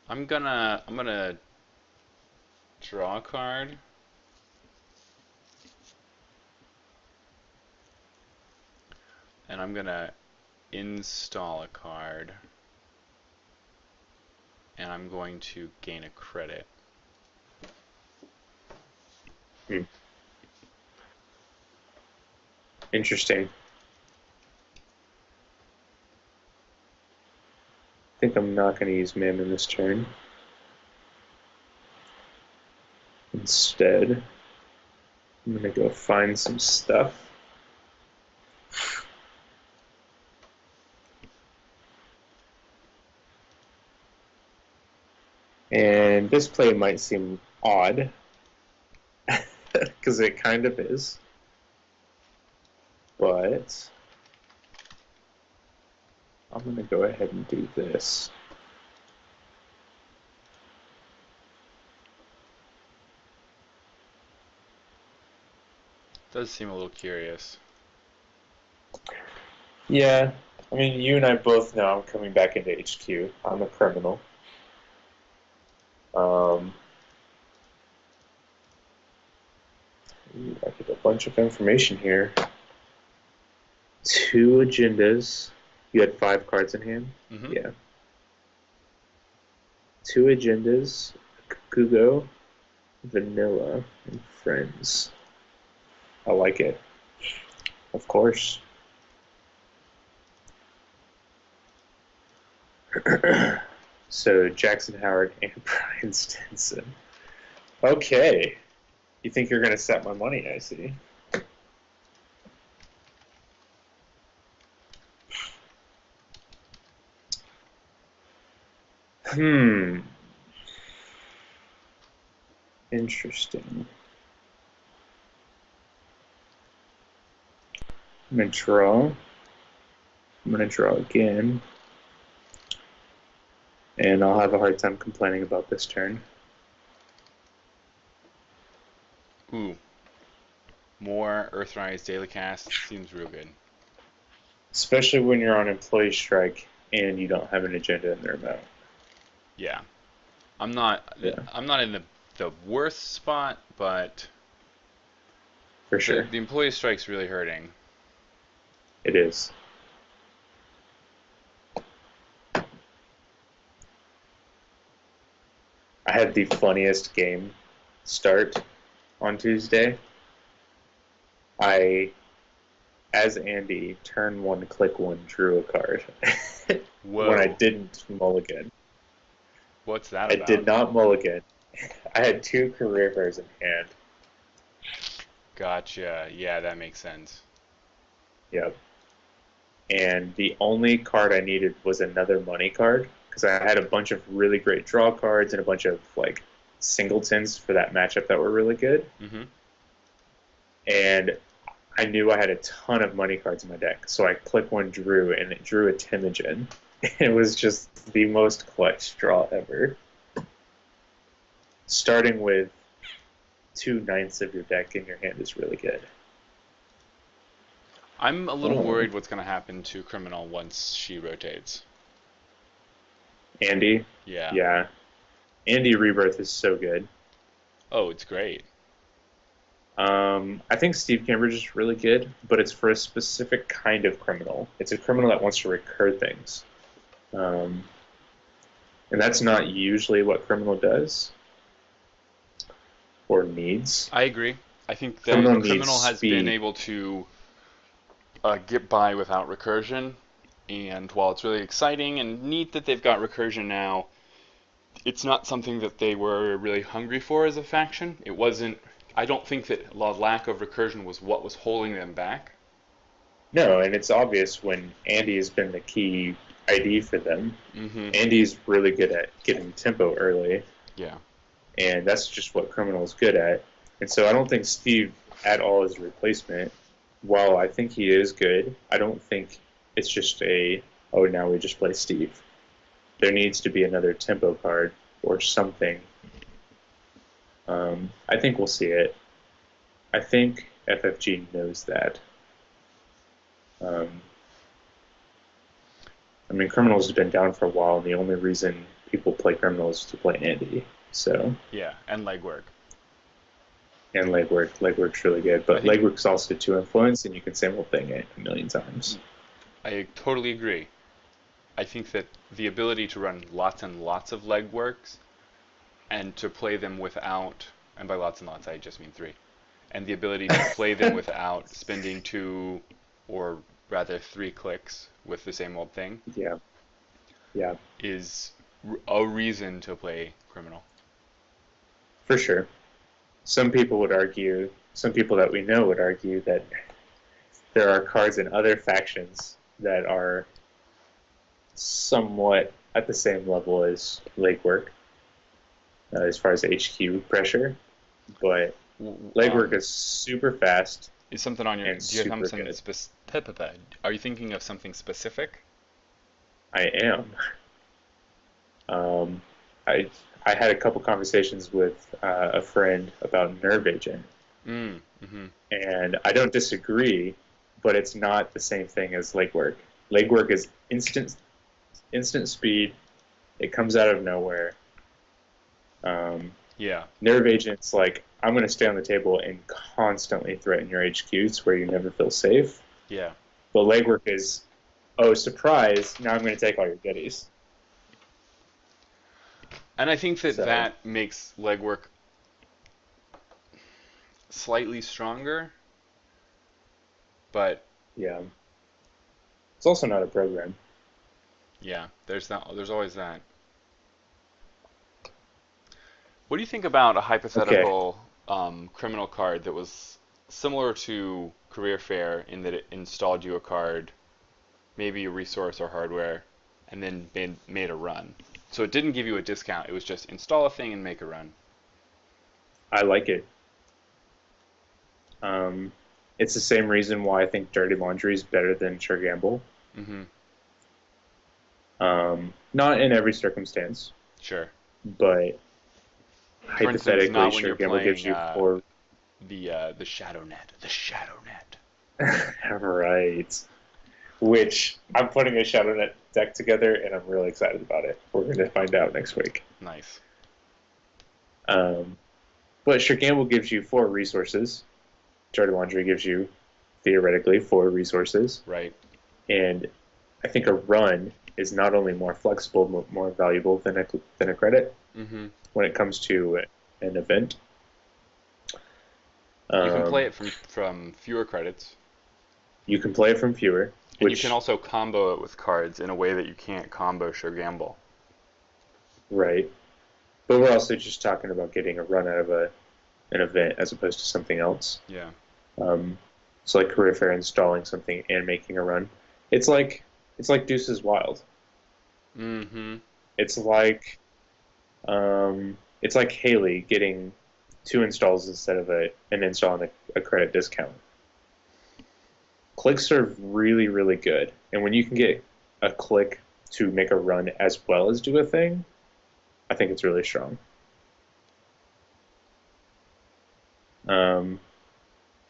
I'm gonna draw a card, and I'm gonna install a card, and I'm going to gain a credit. Hmm. Interesting. I think I'm not going to use Mammon this turn. Instead, I'm going to go find some stuff. And this play might seem odd, because it kind of is. But I'm going to go ahead and do this. Does seem a little curious. Yeah, I mean, you and I both know I'm coming back into HQ. I'm a criminal. I get a bunch of information here. 2 agendas. You had 5 cards in hand? Mm-hmm. Yeah. 2 agendas. Kugo, Vanilla, and Friends. I like it. Of course. So, Jackson Howard and Brian Stinson. Okay. You think you're going to set my money, I see. Interesting. I'm going to draw. I'm going to draw again. And I'll have a hard time complaining about this turn. Ooh. More Earthrise Daily Cast seems real good. Especially when you're on employee strike and you don't have an agenda in their amount. Yeah. I'm not in the worst spot, but For sure. the employee strike's really hurting. It is. I had the funniest game start on Tuesday. I, as Andy, turn 1, click 1, drew a card. Whoa. When I didn't mulligan. What's that I about? did not mulligan. I had 2 career bears in hand. Gotcha. Yeah, that makes sense. Yep. And the only card I needed was another money card, because I had a bunch of really great draw cards and a bunch of like singletons for that matchup that were really good. Mm-hmm. And I knew I had a ton of money cards in my deck, so I click 1, drew, and it drew a Timogen. It was just the most clutch draw ever. Starting with 2/9 of your deck in your hand is really good. I'm a little worried what's going to happen to Criminal once she rotates. Andy? Yeah. Yeah. Andy Rebirth is so good. Oh, it's great. I think Steve Cambridge is really good, but it's for a specific kind of criminal. It's a criminal that wants to recur things. And that's not usually what criminal does or needs. I agree. I think that Criminal Criminal needs has speed. been able to get by without recursion, and while it's really exciting and neat that they've got recursion now, it's not something that they were really hungry for as a faction. It wasn't. I don't think that the lack of recursion was what was holding them back. No, and it's obvious when Andy has been the key ID for them. Mm-hmm. Andy's really good at getting tempo early. Yeah. And that's just what Criminal's good at. And so I don't think Steve at all is a replacement. While I think he is good, I don't think it's just now we just play Steve. There needs to be another tempo card or something. I think we'll see it. I think FFG knows that. Criminals has been down for a while, and the only reason people play Criminals is to play Andy. So Yeah, and legwork. And legwork. Legwork's really good, but legwork's also 2 influence, and you can same old thing a million times. I totally agree. I think that the ability to run lots and lots of legworks and to play them without, and by lots and lots I just mean 3, and the ability to play them without spending 2 or rather 3 clicks with the same old thing. Yeah. Is a reason to play Criminal. For sure. Some people that we know would argue that there are cards in other factions that are somewhat at the same level as legwork. as far as HQ pressure, but legwork is super fast Is something on your? and Do you have super something good. specific? Are you thinking of something specific? I am. Um, I I had a couple conversations with a friend about nerve agent, Mm-hmm. and I don't disagree, but it's not the same thing as legwork. Legwork is instant speed. It comes out of nowhere. Um, Yeah. nerve agent's like I'm going to stay on the table and constantly threaten your HQs where you never feel safe. Yeah. But legwork is, oh surprise! Now I'm going to take all your goodies. And I think that So that makes legwork slightly stronger, but yeah, it's also not a program. yeah, there's that. There's always that. What do you think about a Okay, hypothetical criminal card that was similar to Career Fair in that it installed you a card, maybe a resource or hardware, and then made a run? So it didn't give you a discount. It was just install a thing and make a run. I like it. Um, it's the same reason why I think Dirty Laundry is better than Sure Gamble. Mm-hmm. Not in every circumstance, Sure. but For instance, hypothetically, not when you're Sure Gamble gives playing you four. the Shadow Net. The Shadow Net. Right. Which I'm putting a ShadowNet deck together, and I'm really excited about it. We're going to find out next week. Nice. Um, but Sure Gamble gives you four resources. Dirty Laundry gives you theoretically four resources, Right. and I think a run is not only more flexible, but more valuable than a credit Mm-hmm. when it comes to an event. You can play Um, it from fewer credits, you can play it from fewer, and you can which also combo it with cards in a way that you can't combo Sure Gamble. right, but we're also just talking about getting a run out of an event as opposed to something else. Yeah. Um, so like career fair installing something and making a run. It's like it's like Deuce's Wild. Mm-hmm. It's like it's like Haley getting two installs instead of an install and a credit discount. Clicks are really, really good. And when you can get a click to make a run as well as do a thing, I think it's really strong. Um,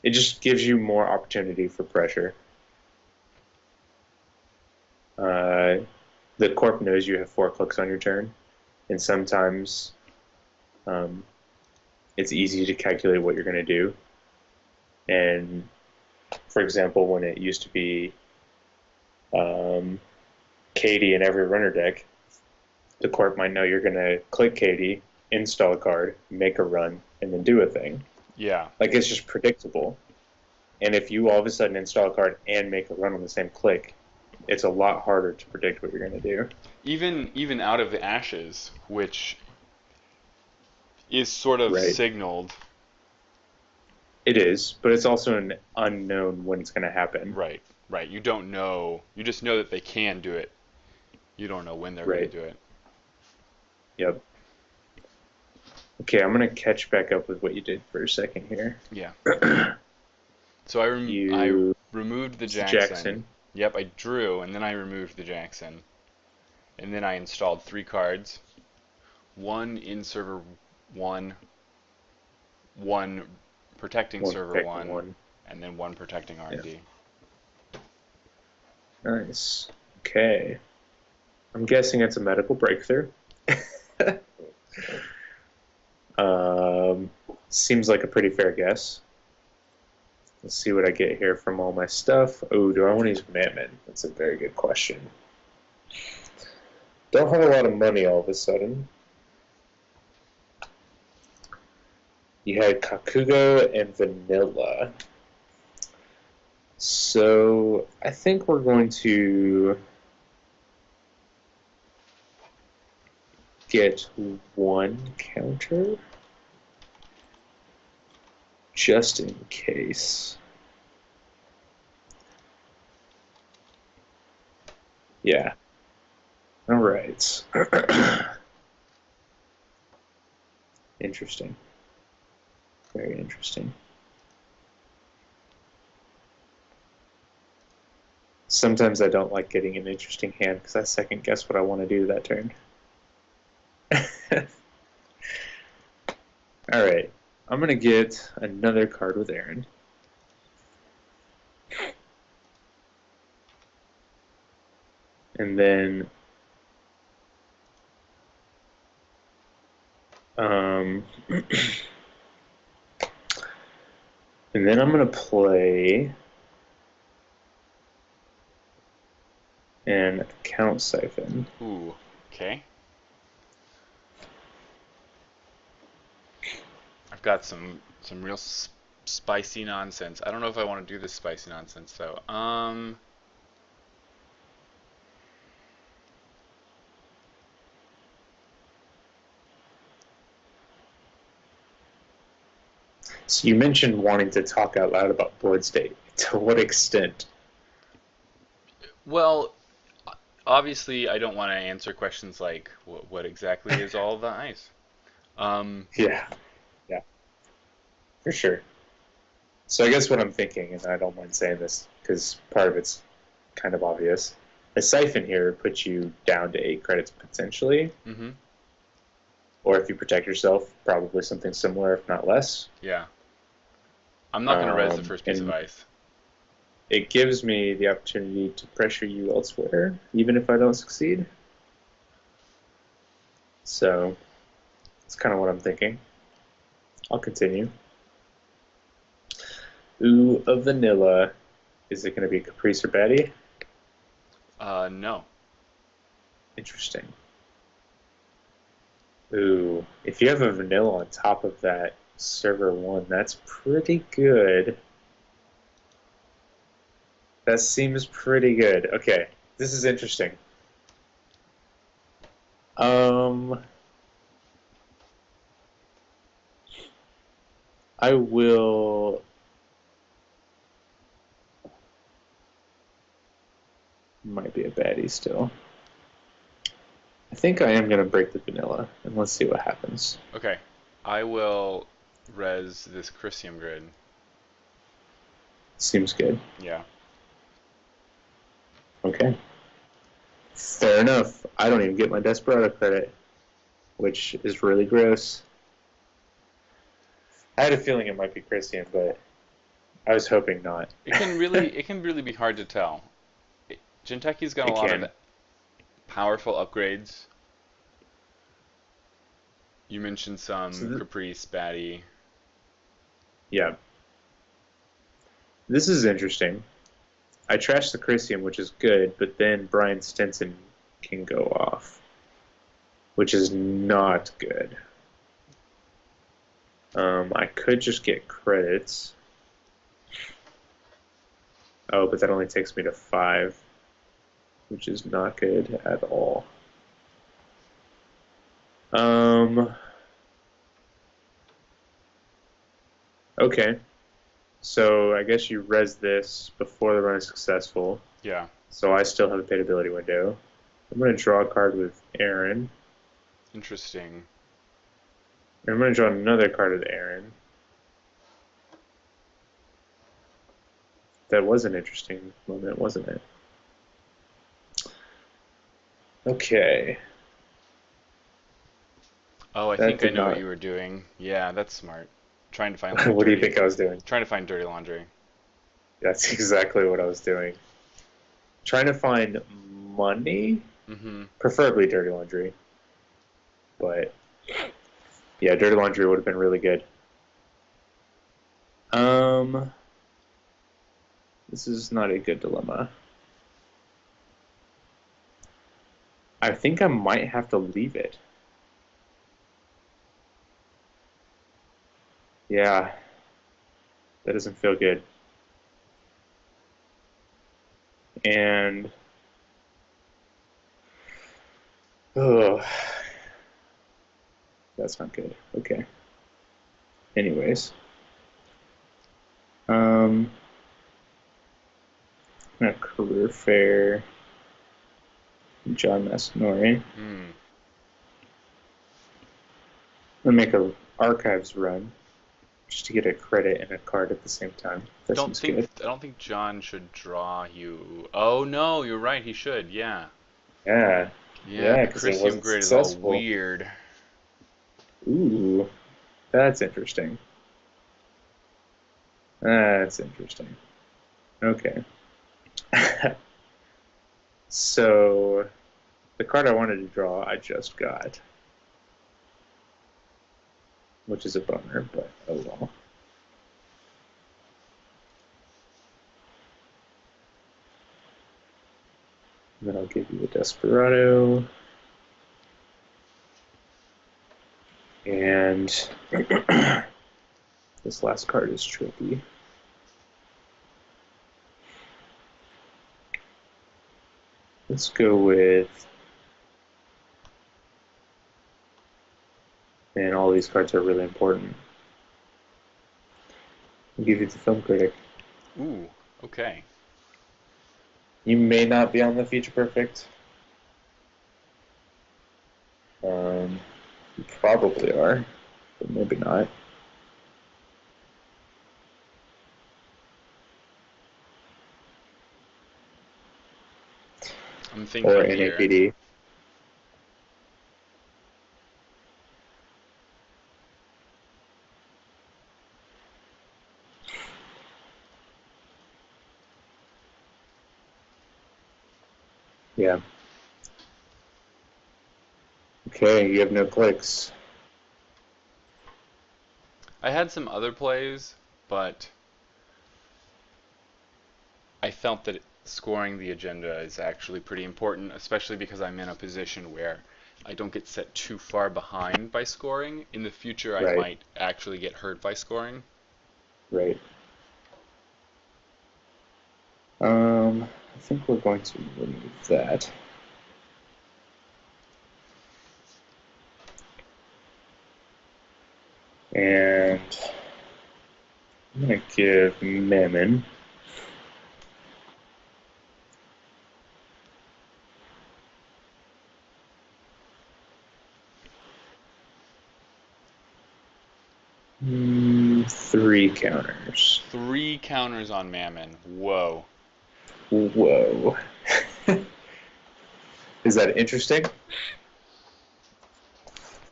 it just gives you more opportunity for pressure. Uh, the corp knows you have four clicks on your turn, and sometimes um, it's easy to calculate what you're going to do. And for example, when it used to be um, Katie in every runner deck, the corp might know you're going to click Katie, install a card, make a run, and then do a thing. Yeah. Like it's just predictable. And if you all of a sudden install a card and make a run on the same click, it's a lot harder to predict what you're going to do. Even out of the ashes, which is sort of Right. signaled. It is, but it's also an unknown when it's going to happen. Right. Right. You don't know. You just know that they can do it. You don't know when they're going to Right. do it. Yep. Okay, I'm going to catch back up with what you did for a second here. Yeah. So I You removed the Jackson. Yep, I drew and then I removed the Jackson. And then I installed three cards. One in server one, one protecting One server protecting one, one. and then one protecting Yeah. R&D. Nice. Okay. I'm guessing it's a medical breakthrough. um, seems like a pretty fair guess. Let's see what I get here from all my stuff. Oh, do I want to use Mammon? That's a very good question. Don't have a lot of money all of a sudden. You had Kakugo and Vanilla. So I think we're going to get one counter just in case. Yeah. All right. Interesting. Very interesting. Sometimes I don't like getting an interesting hand because I second guess what I want to do that turn. All right. I'm going to get another card with Aaron. And then and then I'm going to play an account siphon. Ooh, okay. I've got some real spicy nonsense. I don't know if I want to do this spicy nonsense though. So you mentioned wanting to talk out loud about board state. To what extent? Well, obviously I don't want to answer questions like what exactly is all the ice. Yeah, yeah, for sure. So I guess what I'm thinking, and I don't mind saying this because part of it's kind of obvious, a siphon here puts you down to 8 credits potentially, Mm-hmm. or if you protect yourself, probably something similar, if not less. Yeah. I'm not going to res the first piece of And ice. it gives me the opportunity to pressure you elsewhere, even if I don't succeed. So that's kind of what I'm thinking. I'll continue. Ooh, a vanilla. Is it going to be Caprice or Betty? No. Interesting. Ooh, if you have a vanilla on top of that server 1, that's pretty good. That seems pretty good. Okay, this is interesting. I will. Might be a baddie still. I think I am going to break the vanilla, and let's see what happens. Okay. I will res this Chrysium grid. Seems good. Yeah. Okay. Fair enough. I don't even get my Desperado credit, which is really gross. I had a feeling it might be Christian, but I was hoping not. It can really be hard to tell. Jinteki's got a It lot of can. powerful upgrades. You mentioned So some Caprice, Batty. yeah. This is interesting. I trashed the Christian, which is good, but then Brian Stinson can go off, which is not good. I could just get credits. Oh, but that only takes me to 5, which is not good at all. Okay. So I guess you res this before the run is successful. Yeah. So I still have a paid ability window. I'm going to draw a card with Aaron. Interesting. And I'm going to draw another card with Aaron. That was an interesting moment, wasn't it? Okay. Oh, I That think I did know what not. you were doing. Yeah, that's smart. Trying to find What do you think I was doing? trying to find dirty laundry. That's exactly what I was doing. Trying to find money, Mm-hmm. preferably dirty laundry. But yeah, dirty laundry would have been really good. This is not a good dilemma. I think I might have to leave it. Yeah, that doesn't feel good. And oh, that's not good. Okay. Anyways, a career fair. John Massanori. Hmm. I'm gonna make a archives run, just to get a credit and a card at the same time. That seems good. I don't think John should draw you. Oh no, you're right. He should. Yeah. Yeah, Yeah. yeah, The because it Chrysium wasn't grid is all successful. weird. Ooh, that's interesting. That's interesting. Okay. So, the card I wanted to draw, I just got, which is a bummer, but oh well. And then I'll give you a Desperado. And this last card is tricky. Let's go with, and all these cards are really important. I'll give you the film critic. Ooh. Okay. You may not be on the Feature Perfect. You probably are, but maybe not. I'm Or thinking here. NAPD. Yeah. Okay, you have no clicks. I had some other plays, but I felt that scoring the agenda is actually pretty important, especially because I'm in a position where I don't get set too far behind by scoring. In the future, I Right, might actually get hurt by scoring. right. I think we're going to remove that. And I'm going to give Mammon three counters. 3 counters on Mammon. Whoa. Whoa. Is that interesting?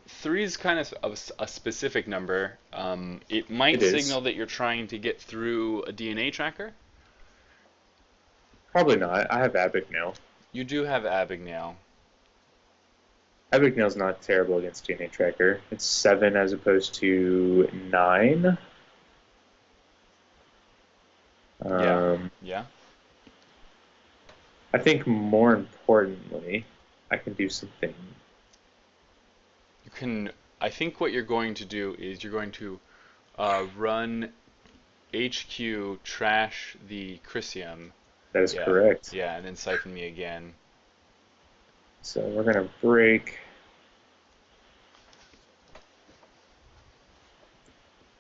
3 is kind of a specific number. It might It is. signal that you're trying to get through a DNA tracker. Probably not. I have Abagnale. You do have Abagnale. Abagnale's not terrible against DNA Tracker. It's 7 as opposed to 9. Yeah. Um, Yeah. I think more importantly, I can do something. You can. I think what you're going to do is you're going to run HQ, trash the Chrysium. That is Yeah. correct. Yeah, and then siphon me again. So we're going to break.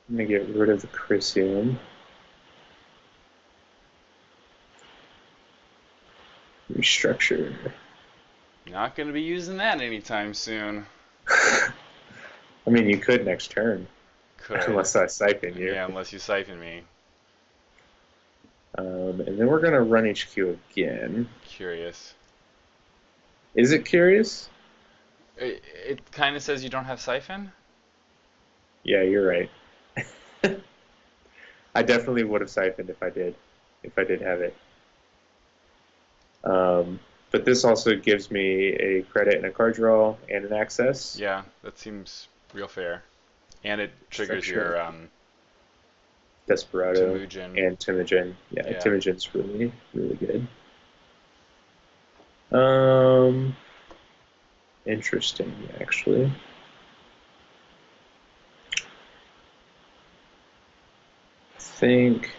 I'm going to get rid of the Chrysium. Restructure. Not going to be using that anytime soon. I mean, you could next turn, Could. unless I siphon you. Yeah, unless you siphon me. And then we're going to run HQ again. Curious. Is it curious? It kind of says you don't have siphon? Yeah, you're right. I definitely would have siphoned if I did have it. But this also gives me a credit and a card draw and an access. Yeah, that seems real fair. And it triggers Structure. your Desperado Temujin. and Temujin. Yeah, Yeah. Temujin's really, really good. Interesting, actually. I think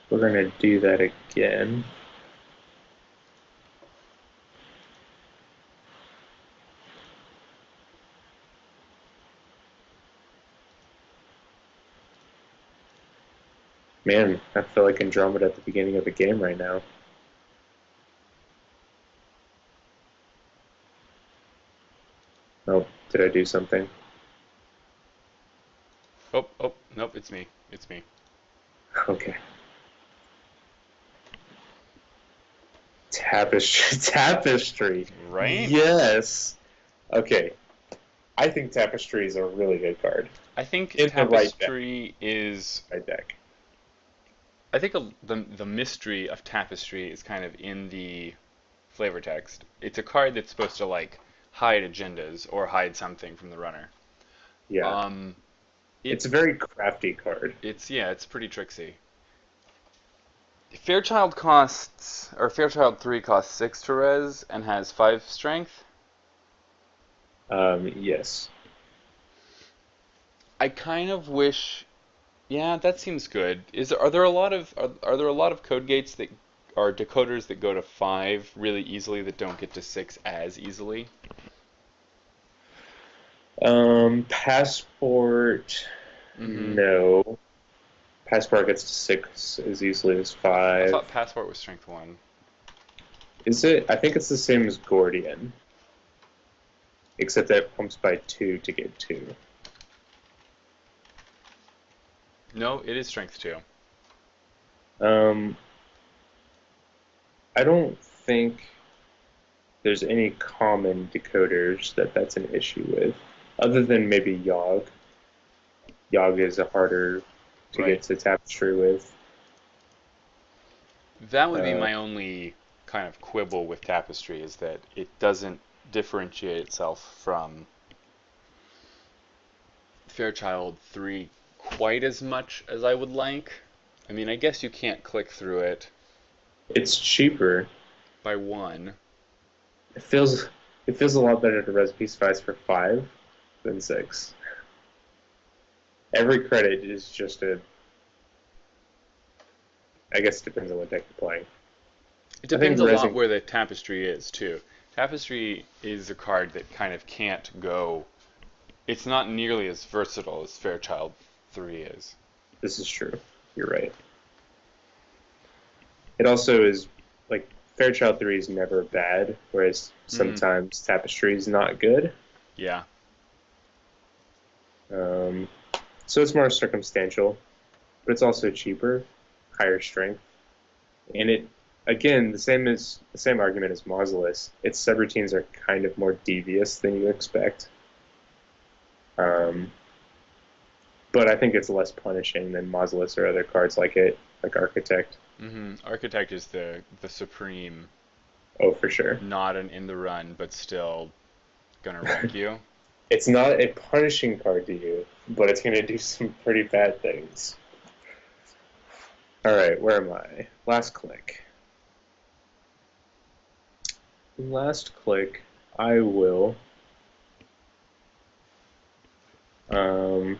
we're going to do that again. Man, I feel like Andromeda at the beginning of the game right now. Nope. Did I do something? Oh, oh, nope, it's me. It's me. Okay. Tapestry. Tapestry. Right? Yes. Okay. I think Tapestry is a really good card I think in the right deck. Tapestry is. Right deck. I think the mystery of Tapestry is kind of in the flavor text. It's a card that's supposed to like hide agendas or hide something from the runner. Yeah. Um, it It's a very crafty card. it's yeah, it's pretty tricksy. Fairchild 3 costs 6 to res and has 5 strength. Yes. I kind of wish, yeah, that seems good. Are there a lot of are there a lot of code gates that are decoders that go to 5 really easily that don't get to 6 as easily? Passport. Mm-hmm. No. Passport gets to 6 as easily as I 5. thought Passport was strength 1. Is it? I think it's the same as Gordian, except that it pumps by 2 to get 2. No, it is strength 2. Um, I don't think there's any common decoders that's an issue with, other than maybe Yogg. Yogg is a harder to Right. get to Tapestry with. That would be Uh, my only kind of quibble with Tapestry is that it doesn't differentiate itself from Fairchild 3 quite as much as I would like. I mean, I guess you can't click through it it's cheaper. by 1. It feels it feels a lot better to res piece fives for 5 than 6. Every credit is just a. I guess it depends on what deck you're playing. It I think depends a lot resing. where the Tapestry is, too. Tapestry is a card that kind of can't go. It's not nearly as versatile as Fairchild 3 is. This is true. You're right. It also is like Fairchild 3 is never bad, whereas Mm, sometimes Tapestry is not good. yeah. Um, so it's more circumstantial, but it's also cheaper, higher strength, and it again the same argument as Mausolus. Its subroutines are kind of more devious than you expect, um, but I think it's less punishing than Mausolus or other cards like it, like Architect. Architect is the supreme, Oh, for sure. not an in the run, but still gonna wreck you. It's not a punishing card to you, but it's going to do some pretty bad things. All right, where am I? Last click. Last click. I will. Um,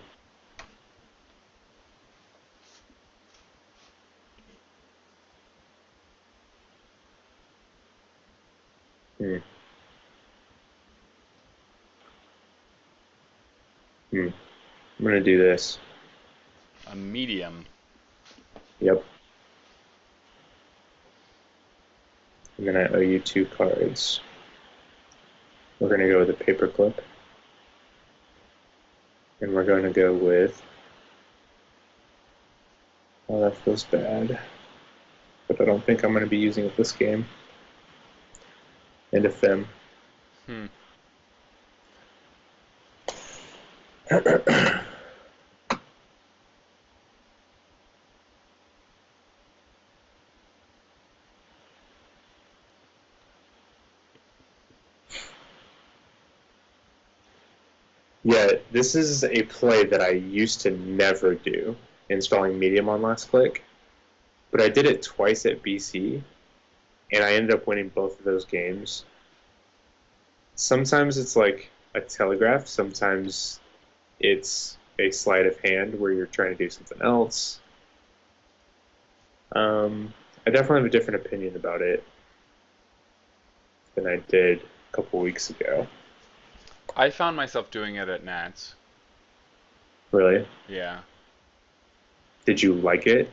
hmm, hmm. I'm going to do this. A medium. Yep. And then I owe you 2 cards. We're going to go with a paperclip. And we're going to go with. Oh, that feels bad. But I don't think I'm going to be using it this game. And a Fem. Hmm. Yeah, this is a play that I used to never do, installing Medium on last click, but I did it twice at BC, and I ended up winning both of those games. Sometimes it's like a telegraph, sometimes it's a sleight of hand where you're trying to do something else. I definitely have a different opinion about it than I did a couple weeks ago. I found myself doing it at Nats. Really? Yeah. Did you like it?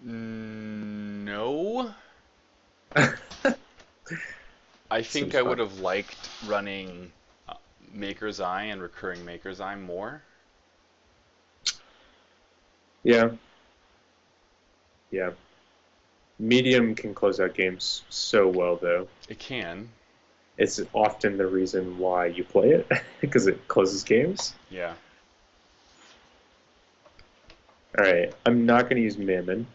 No. I think Seems I fun. would have liked running Maker's Eye and recurring Maker's Eye more. Yeah, yeah. Medium can close out games so well, though. It can, It's often the reason why you play it because it closes games. yeah. All right, I'm not going to use Mammon,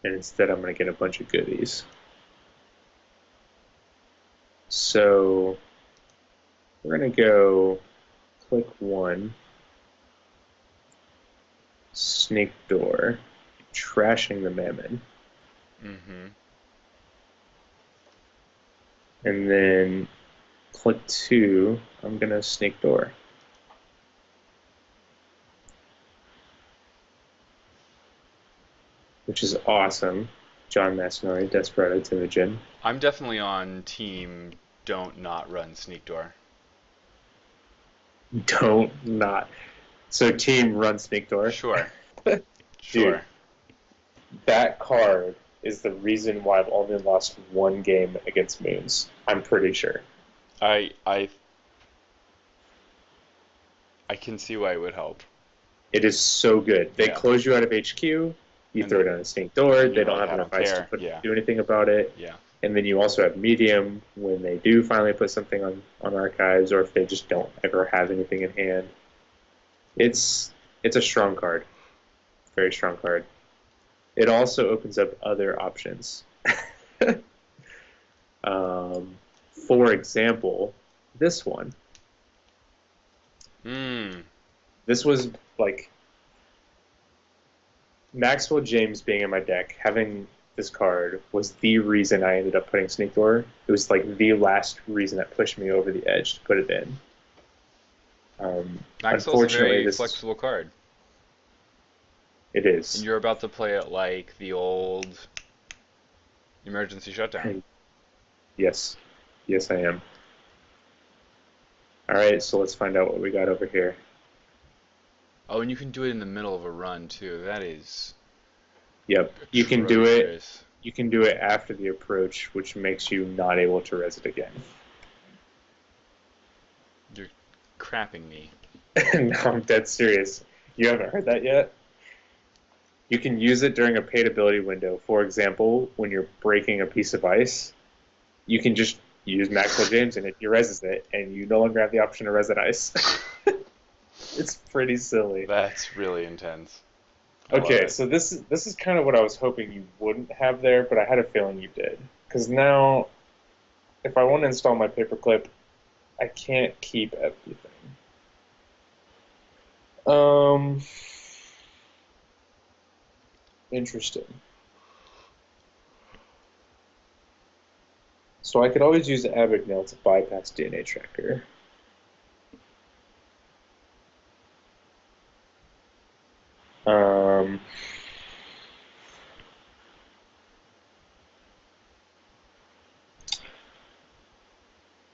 and instead I'm going to get a bunch of goodies. So we're going to go click 1, Snake Door, trashing the Mammon, Mm-hmm. and then click 2, I'm going to Snake Door. Which is awesome. John Massinori, Desperado Timogen. I'm definitely on team don't not run Sneak Door. Don't not. So team run Snake Door. Sure, Dude, sure. that card is the reason why I've only lost one game against Moons. I'm pretty sure. I I I can see why it would help. It is so good. They Yeah. close you out of HQ. You And throw down a Snake Door. and They you're don't like, have I enough don't ice care. to Yeah. do anything about it. Yeah. And then you also have Medium when they do finally put something on archives, or if they just don't ever have anything in hand. It's a strong card. Very strong card. It also opens up other options. For example, this one. Hmm. This was like Maxwell James being in my deck, having this card was the reason I ended up putting Snake Door. It was like the last reason that pushed me over the edge to put it in. Maxwell's a Unfortunately, very this flexible card. it And is. you're about to play it like the old emergency shutdown. Yes, yes, I am. All right, so let's find out what we got over here. Oh, and you can do it in the middle of a run too. That is Yep, you can do it. atrocious. You can do it after the approach, which makes you not able to res it again. You're crapping me. No, I'm dead serious. You haven't heard that yet? You can use it during a paid ability window. For example, when you're breaking a piece of ice, you can just use Maxwell James and it reses it, and you no longer have the option to res that ice. It's pretty silly. That's really intense. I love Okay, it. so this is kind of what I was hoping you wouldn't have there, but I had a feeling you did. Because now, if I want to install my paperclip, I can't keep everything. Interesting. So I could always use Abagnale to bypass DNA Tracker. Um,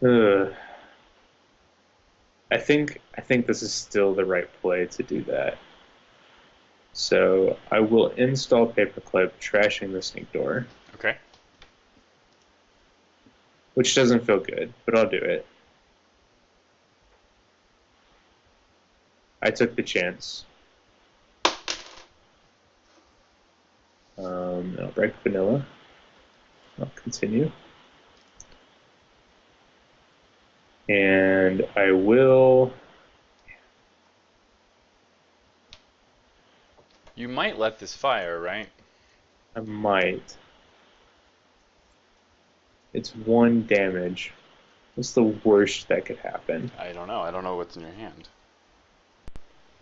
ugh. I think this is still the right play to do that. So I will install Paperclip, trashing the Sneak Door, Okay. which doesn't feel good, but I'll do it. I took the chance. I'll break vanilla. I'll continue. And I will. You might let this fire, right? I might. It's 1 damage. What's the worst that could happen? I don't know. I don't know what's in your hand.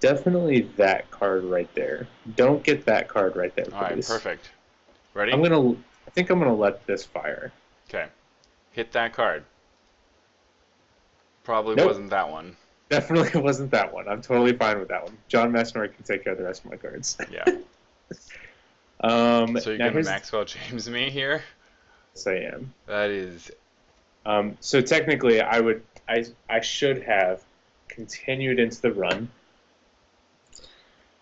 Definitely that card right there. Don't get that card right there, All right, please. perfect. Ready? I think I'm gonna let this fire. Okay. Hit that card. Probably Nope. wasn't that one. Definitely wasn't that one. I'm totally fine with that one. John Massinori can take care of the rest of my cards. Yeah. So you're now gonna here's Maxwell James me here? yes, I am. That is. So technically, I should have continued into the run,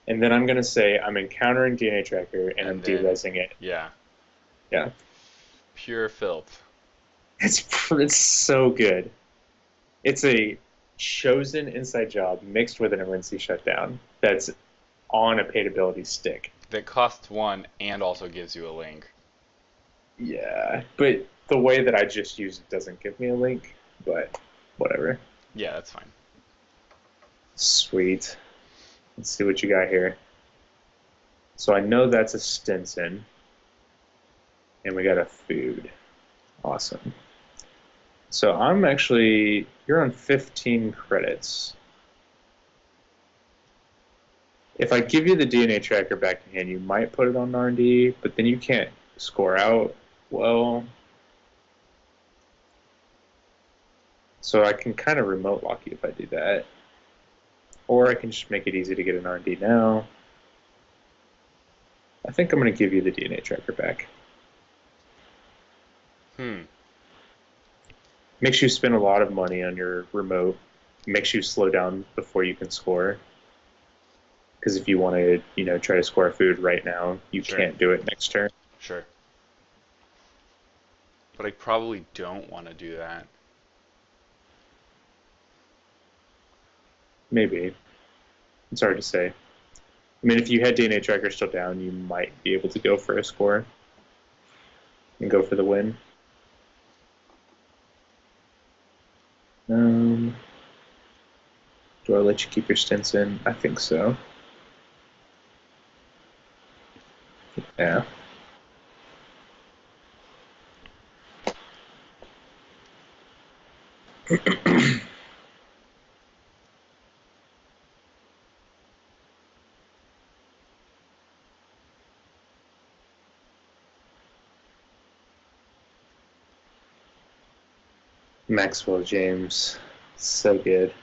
and then I'm gonna say I'm encountering DNA Tracker and I'm And then- deresing it. Yeah. Yeah. pure filth. It's so good. It's a chosen inside job mixed with an emergency shutdown that's on a paid-ability stick. That costs one and also gives you a link. Yeah, but the way that I just use it doesn't give me a link, but whatever. Yeah, that's fine. Sweet. Let's see what you got here. So I know that's a Stinson, and we got a food. Awesome. So you're on 15 credits. If I give you the DNA tracker back in hand, you might put it on R&D, but then you can't score out well. So I can kind of remote lock you if I do that. Or I can just make it easy to get an R&D now. I think I'm going to give you the DNA tracker back. Makes you spend a lot of money on your remote. Makes you slow down before you can score. Because if you want to, try to score food right now, you can't do it next turn. Sure. But I probably don't want to do that. Maybe. It's hard to say. I mean, if you had DNA tracker still down, you might be able to go for a score and go for the win. Do I let you keep your Stinson? I think so. Yeah. Maxwell James, so good.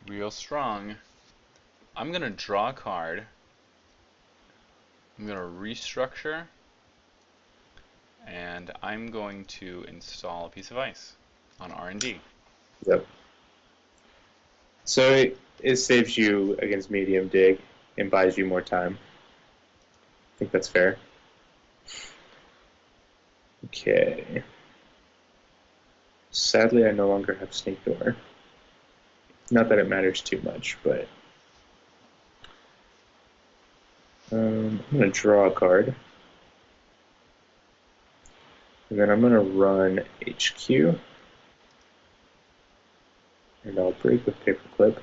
Real strong. I'm going to draw a card. I'm going to restructure. And I'm going to install a piece of ice on R&D. Yep. So it saves you against medium dig and buys you more time. I think that's fair. Okay. Sadly, I no longer have Snake Door. Not that it matters too much, but I'm going to draw a card. And then I'm going to run HQ. And I'll break with Paperclip.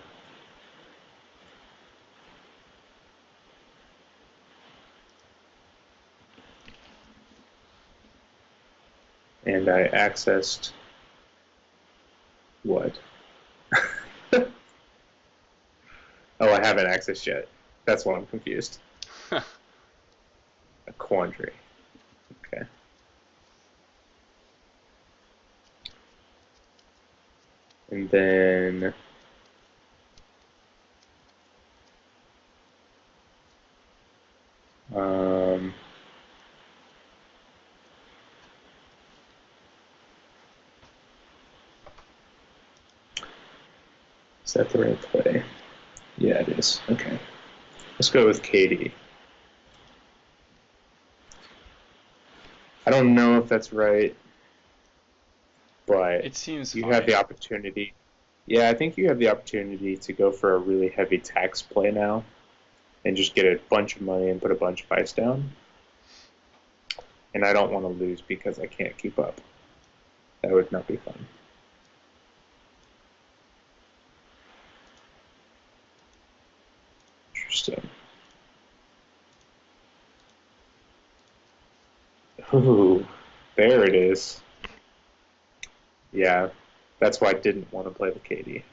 And I accessed what? Oh, I haven't accessed yet. That's why I'm confused. A quandary. Okay. And then is that the right play? Yeah, it is. Okay. Let's go with Katie. I don't know if that's right, but It seems you fine. have the opportunity. Yeah, I think you have the opportunity to go for a really heavy tax play now and just get a bunch of money and put a bunch of ice down. And I don't want to lose because I can't keep up. That would not be fun. Interesting. Ooh, there it is. Yeah, that's why I didn't want to play the KD.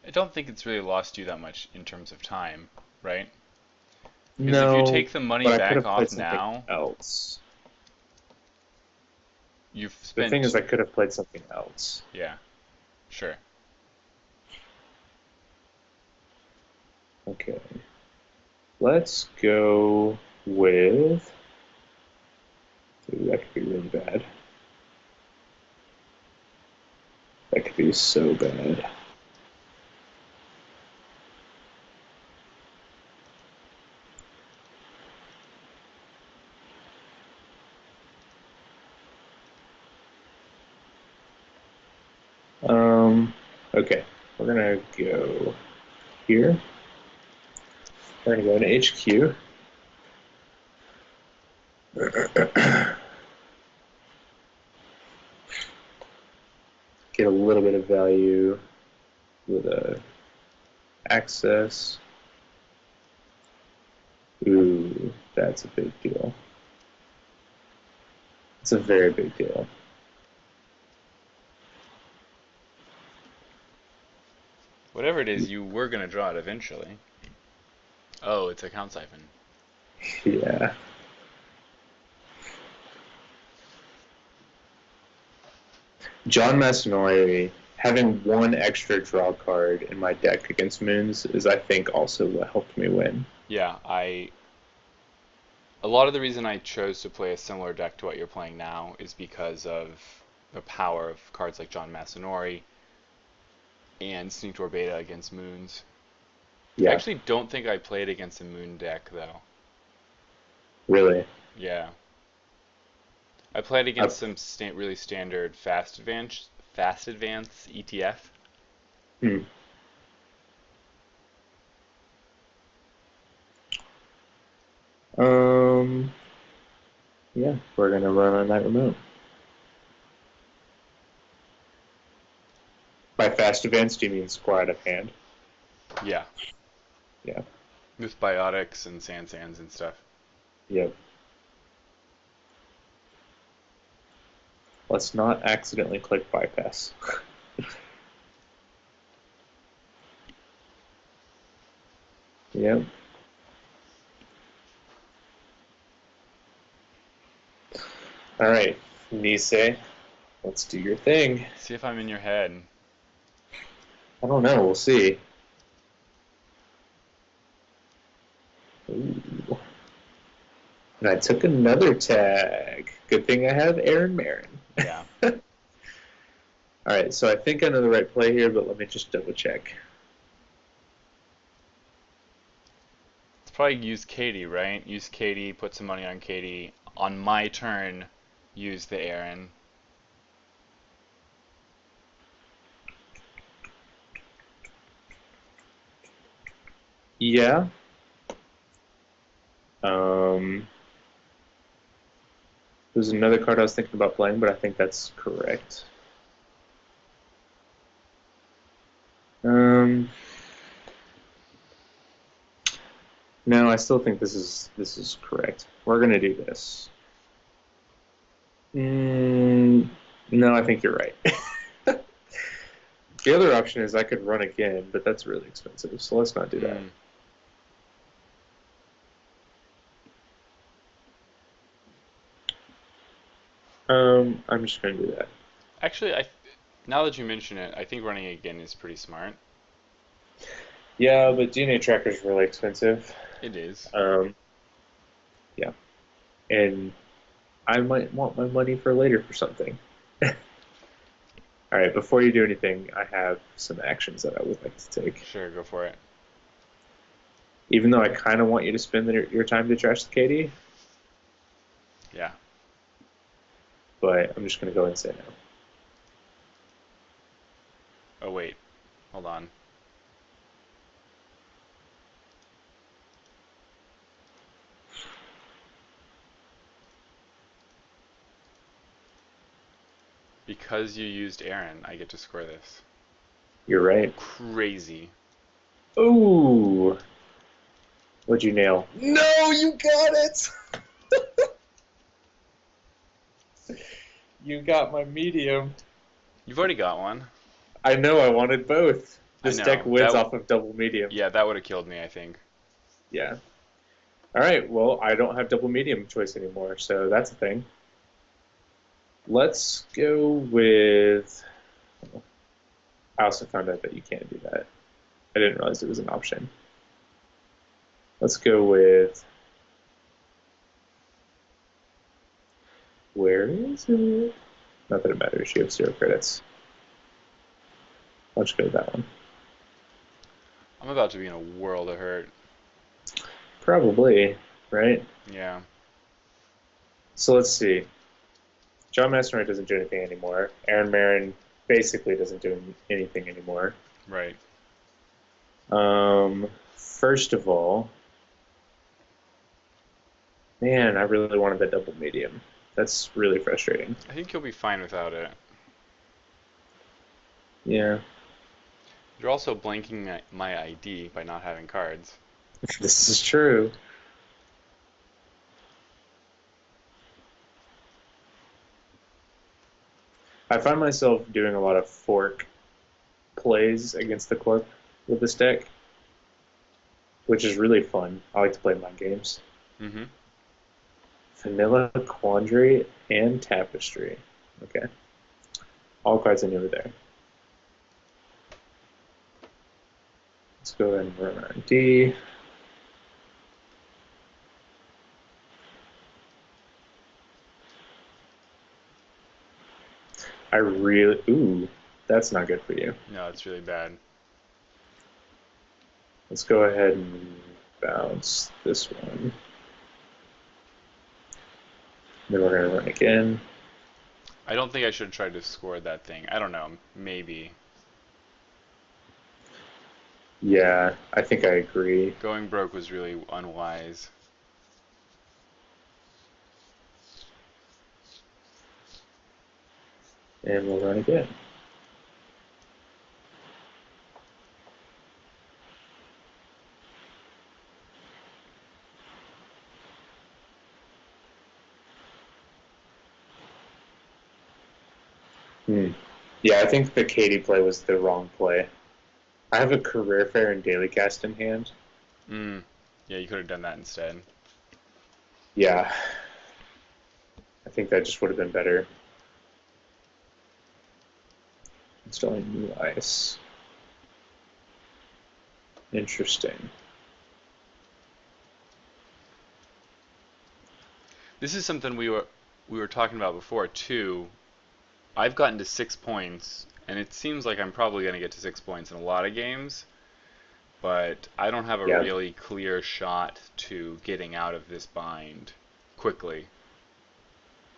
I don't think it's really lost you that much in terms of time, right? Because if you No, take the money but I could back have played off something now, else. you've The spent... thing is, I could have played something else. Yeah, sure. Okay. Let's go with... Ooh, that could be really bad. That could be so bad. Okay, we're gonna go here. We're gonna go into HQ. Get a little bit of value with a access. Ooh, that's a big deal. It's a very big deal. Whatever it is, you were gonna draw it eventually. Oh, it's a count siphon. Yeah. John Massanori, having one extra draw card in my deck against Moons is, I think, also what helped me win. Yeah, a lot of the reason I chose to play a similar deck to what you're playing now is because of the power of cards like John Massanori and Sneak Door Beta against Moons. I Yeah, actually don't think I played against a Moon deck though. really. Yeah. I played I, against some really standard fast advance ETF. hmm. Um, yeah, we're gonna run on that remote. By fast events, do you mean score out of hand? Yeah, Yeah. with biotics and sands and stuff. Yep. Let's not accidentally click bypass. Yep. All right, Nisei, let's do your thing. See if I'm in your head. I don't know. We'll see. Ooh. And I took another tag. Good thing I have Aaron Marin. Yeah. All right, so I think I know the right play here, but let me just double check. Let's probably use Katie, right? Use Katie, put some money on Katie. On my turn, use the Aaron. Yeah. Um, there's another card I was thinking about playing, but I think that's correct. Um, no, I still think this is correct. We're gonna do this. No, I think you're right. The other option is I could run again, but that's really expensive, so let's not do that. Hmm. I'm just gonna do that. Actually, now that you mention it, I think running again is pretty smart. Yeah, but DNA tracker is really expensive. It is. Um, yeah, and I might want my money for later for something. All right, before you do anything, I have some actions that I would like to take. Sure, go for it. Even though I kind of want you to spend your time to trash the KD, Yeah. but I'm just gonna go and say no. Oh, wait. Hold on. Because you used Aaron, I get to score this. You're right. Crazy. Ooh, what'd you nail? No, you got it. You got my medium. You've already got one. I know. I wanted both. I This deck know. wins off of double medium. Yeah, that would have killed me, I think. Yeah. All right. Well, I don't have double medium choice anymore, so that's a thing. Let's go with. I also found out that you can't do that. I didn't realize it was an option. Let's go with. Where is it? Not that it matters. You have 0 credits. I'll just go with that one. I'm about to be in a world of hurt. Probably, right? Yeah. So let's see. John Massenwright doesn't do anything anymore. Aaron Marin basically doesn't do anything anymore. Right. First of all, man, I really wanted the double medium. That's really frustrating. I think you'll be fine without it. Yeah, You're also blanking my ID by not having cards. this is true. I find myself doing a lot of fork plays against the club with this deck, which is really fun. I like to play mind games. Mm-hmm. Vanilla, Quandary, and Tapestry. Okay. All cards I knew were there. Let's go ahead and run our D. Ooh, that's not good for you. No, it's really bad. Let's go ahead and bounce this one. Then we're going to run again. I don't think I should try to score that thing. I don't know. Maybe. Yeah, I think I agree. Going broke was really unwise. And we'll run again. Yeah, I think the Katie play was the wrong play. I have a career fair and daily cast in hand. Yeah, you could have done that instead. Yeah, I think that just would have been better. Installing new ice. Interesting. This is something we were talking about before too. I've gotten to 6 points, and it seems like I'm probably going to get to 6 points in a lot of games, but I don't have a Yeah. really clear shot to getting out of this bind quickly.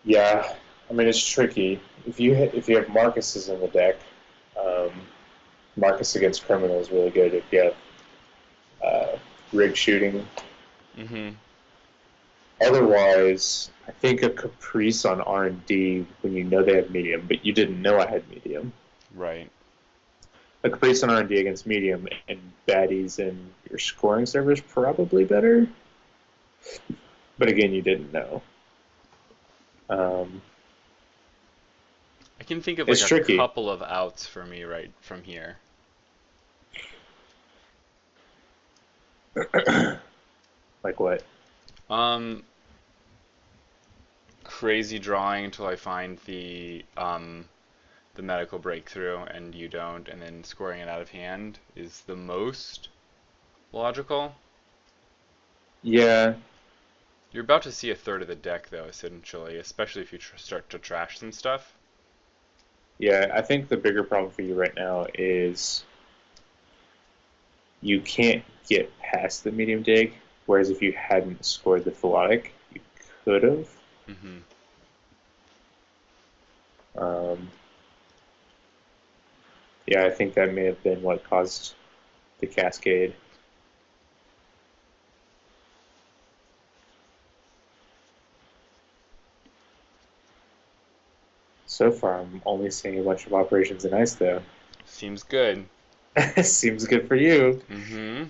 Yeah, I mean it's tricky. If you have Marcus's in the deck, um, Marcus against criminal is really good. If you have rig shooting, Mm-hmm. otherwise, I think a Caprice on R&D when you know they have medium, but you didn't know I had medium. Right. A Caprice on R&D against medium and baddies in your scoring server is probably better. But again, you didn't know. I can think of like It's a tricky. couple of outs for me right from here. Like what? Um, Crazy drawing until I find the medical breakthrough and you don't, and then scoring it out of hand is the most logical. Yeah, You're about to see a third of the deck though, essentially, especially if you start to trash some stuff. yeah. I think the bigger problem for you right now is you can't get past the medium dig, whereas if you hadn't scored the Philotic, you could have. Mm-hmm. Um, yeah, I think that may have been what caused the cascade. So far, I'm only seeing a bunch of operations in ice, though. Seems good. Seems good for you. Mm-hmm.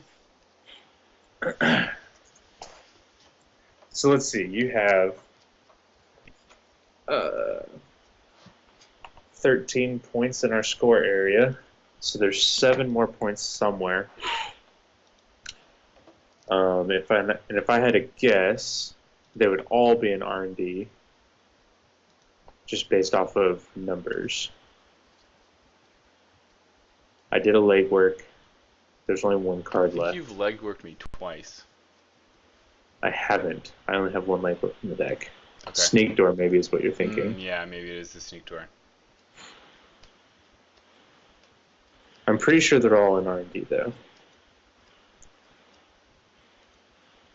So let's see. You have uh, 13 points in our score area. So there's 7 more points somewhere. If I had to guess, they would all be in R&D, just based off of numbers. I did a legwork. There's only one I card think left. you've legworked me twice. I haven't. I only have one legwork in the deck. Okay. Sneak door maybe is what you're thinking. Yeah, maybe it is the sneak door. I'm pretty sure they're all in R&D though.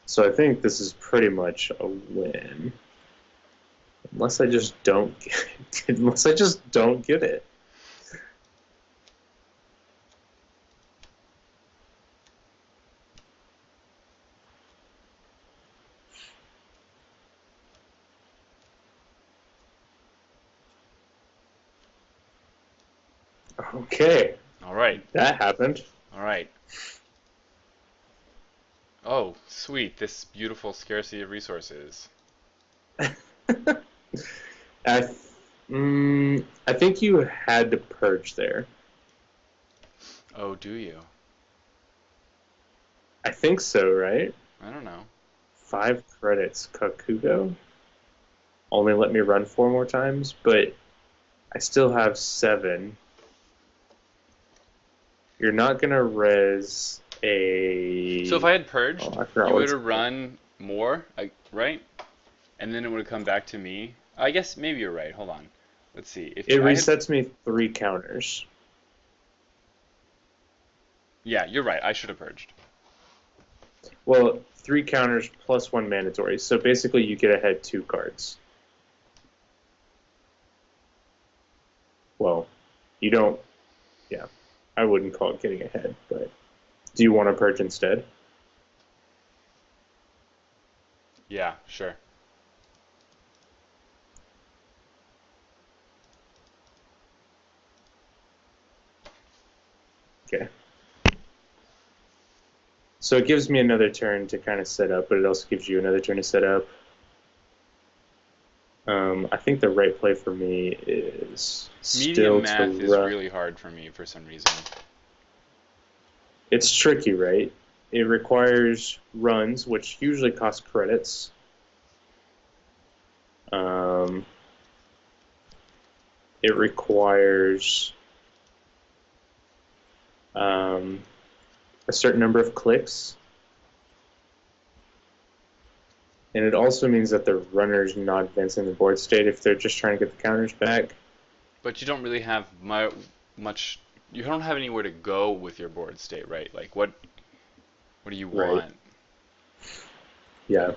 So I think this is pretty much a win. Unless I just don't get it. Okay, All right. that happened. All right. Oh, sweet. This beautiful scarcity of resources. I, I think you had to purge there. Oh, do you? I think so, right? I don't know. 5 credits, Kakugo. Only let me run 4 more times, but I still have 7. You're not gonna res So if a. I had Oh, purged, I forgot you would what's. have run more, right? And then it would have come back to me. I guess maybe you're right. Hold on. Let's see. If It I had, resets me 3 counters. yeah, you're right. I should have purged. Well, 3 counters plus 1 mandatory. So basically, you get ahead 2 cards. Well, you don't. Yeah, I wouldn't call it getting ahead, but do you want to purge instead? Yeah, sure. Okay. So it gives me another turn to kind of set up, but it also gives you another turn to set up. I think the right play for me is Medium still to math is run. really hard for me for some reason. It's tricky, right? It requires runs, which usually cost credits. Um, it requires um, a certain number of clicks, and it also means that the runner's not advancing the board state if they're just trying to get the counters back. But you don't really have much. You don't have anywhere to go with your board state, right? Like what do you Right. want? Yeah.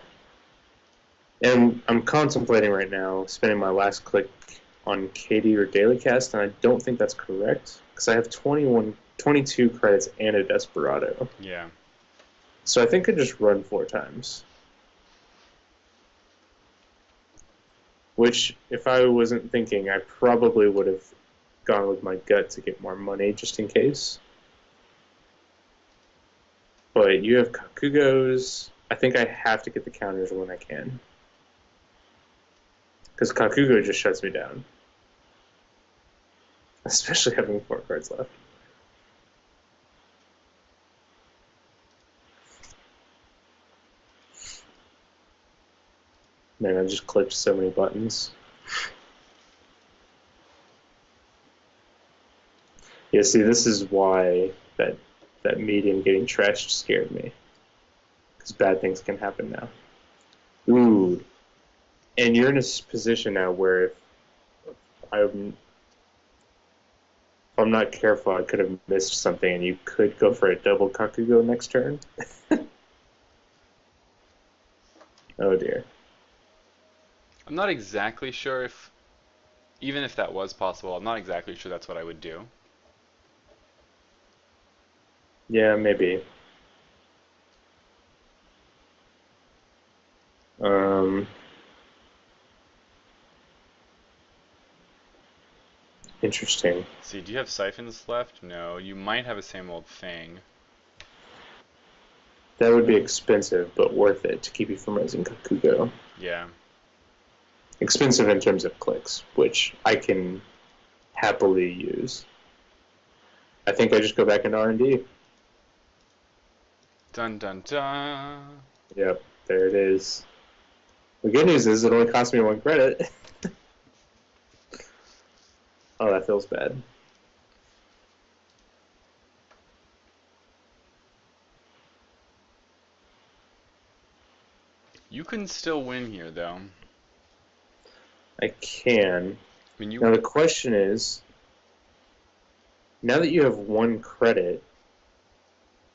And I'm contemplating right now spending my last click on KD or Daily Cast, and I don't think that's correct because I have 22 credits and a Desperado. Yeah. So I think I just run 4 times. Which, if I wasn't thinking, I probably would have gone with my gut to get more money just in case. But you have Kakugos. I think I have to get the counters when I can. Because Kakugo just shuts me down. Especially having 4 cards left. Man, I just clicked so many buttons. Yeah, see, this is why that medium getting trashed scared me. Because bad things can happen now. Ooh. And you're in a position now where if I'm not careful, I could have missed something, and you could go for a double Kakugo next turn. Oh dear. I'm not exactly sure if, even if that was possible, I'm not exactly sure that's what I would do. Yeah, maybe. Um, Interesting. See, do you have siphons left? No. You might have a same old thing. That would be expensive, but worth it to keep you from raising Kakugo. Yeah. Expensive in terms of clicks, which I can happily use. I think I just go back into R&D. Dun dun dun. Yep, there it is. The good news is it only cost me 1 credit. Oh, that feels bad. You can still win here, though. I can. I mean, Now the question is, now that you have 1 credit,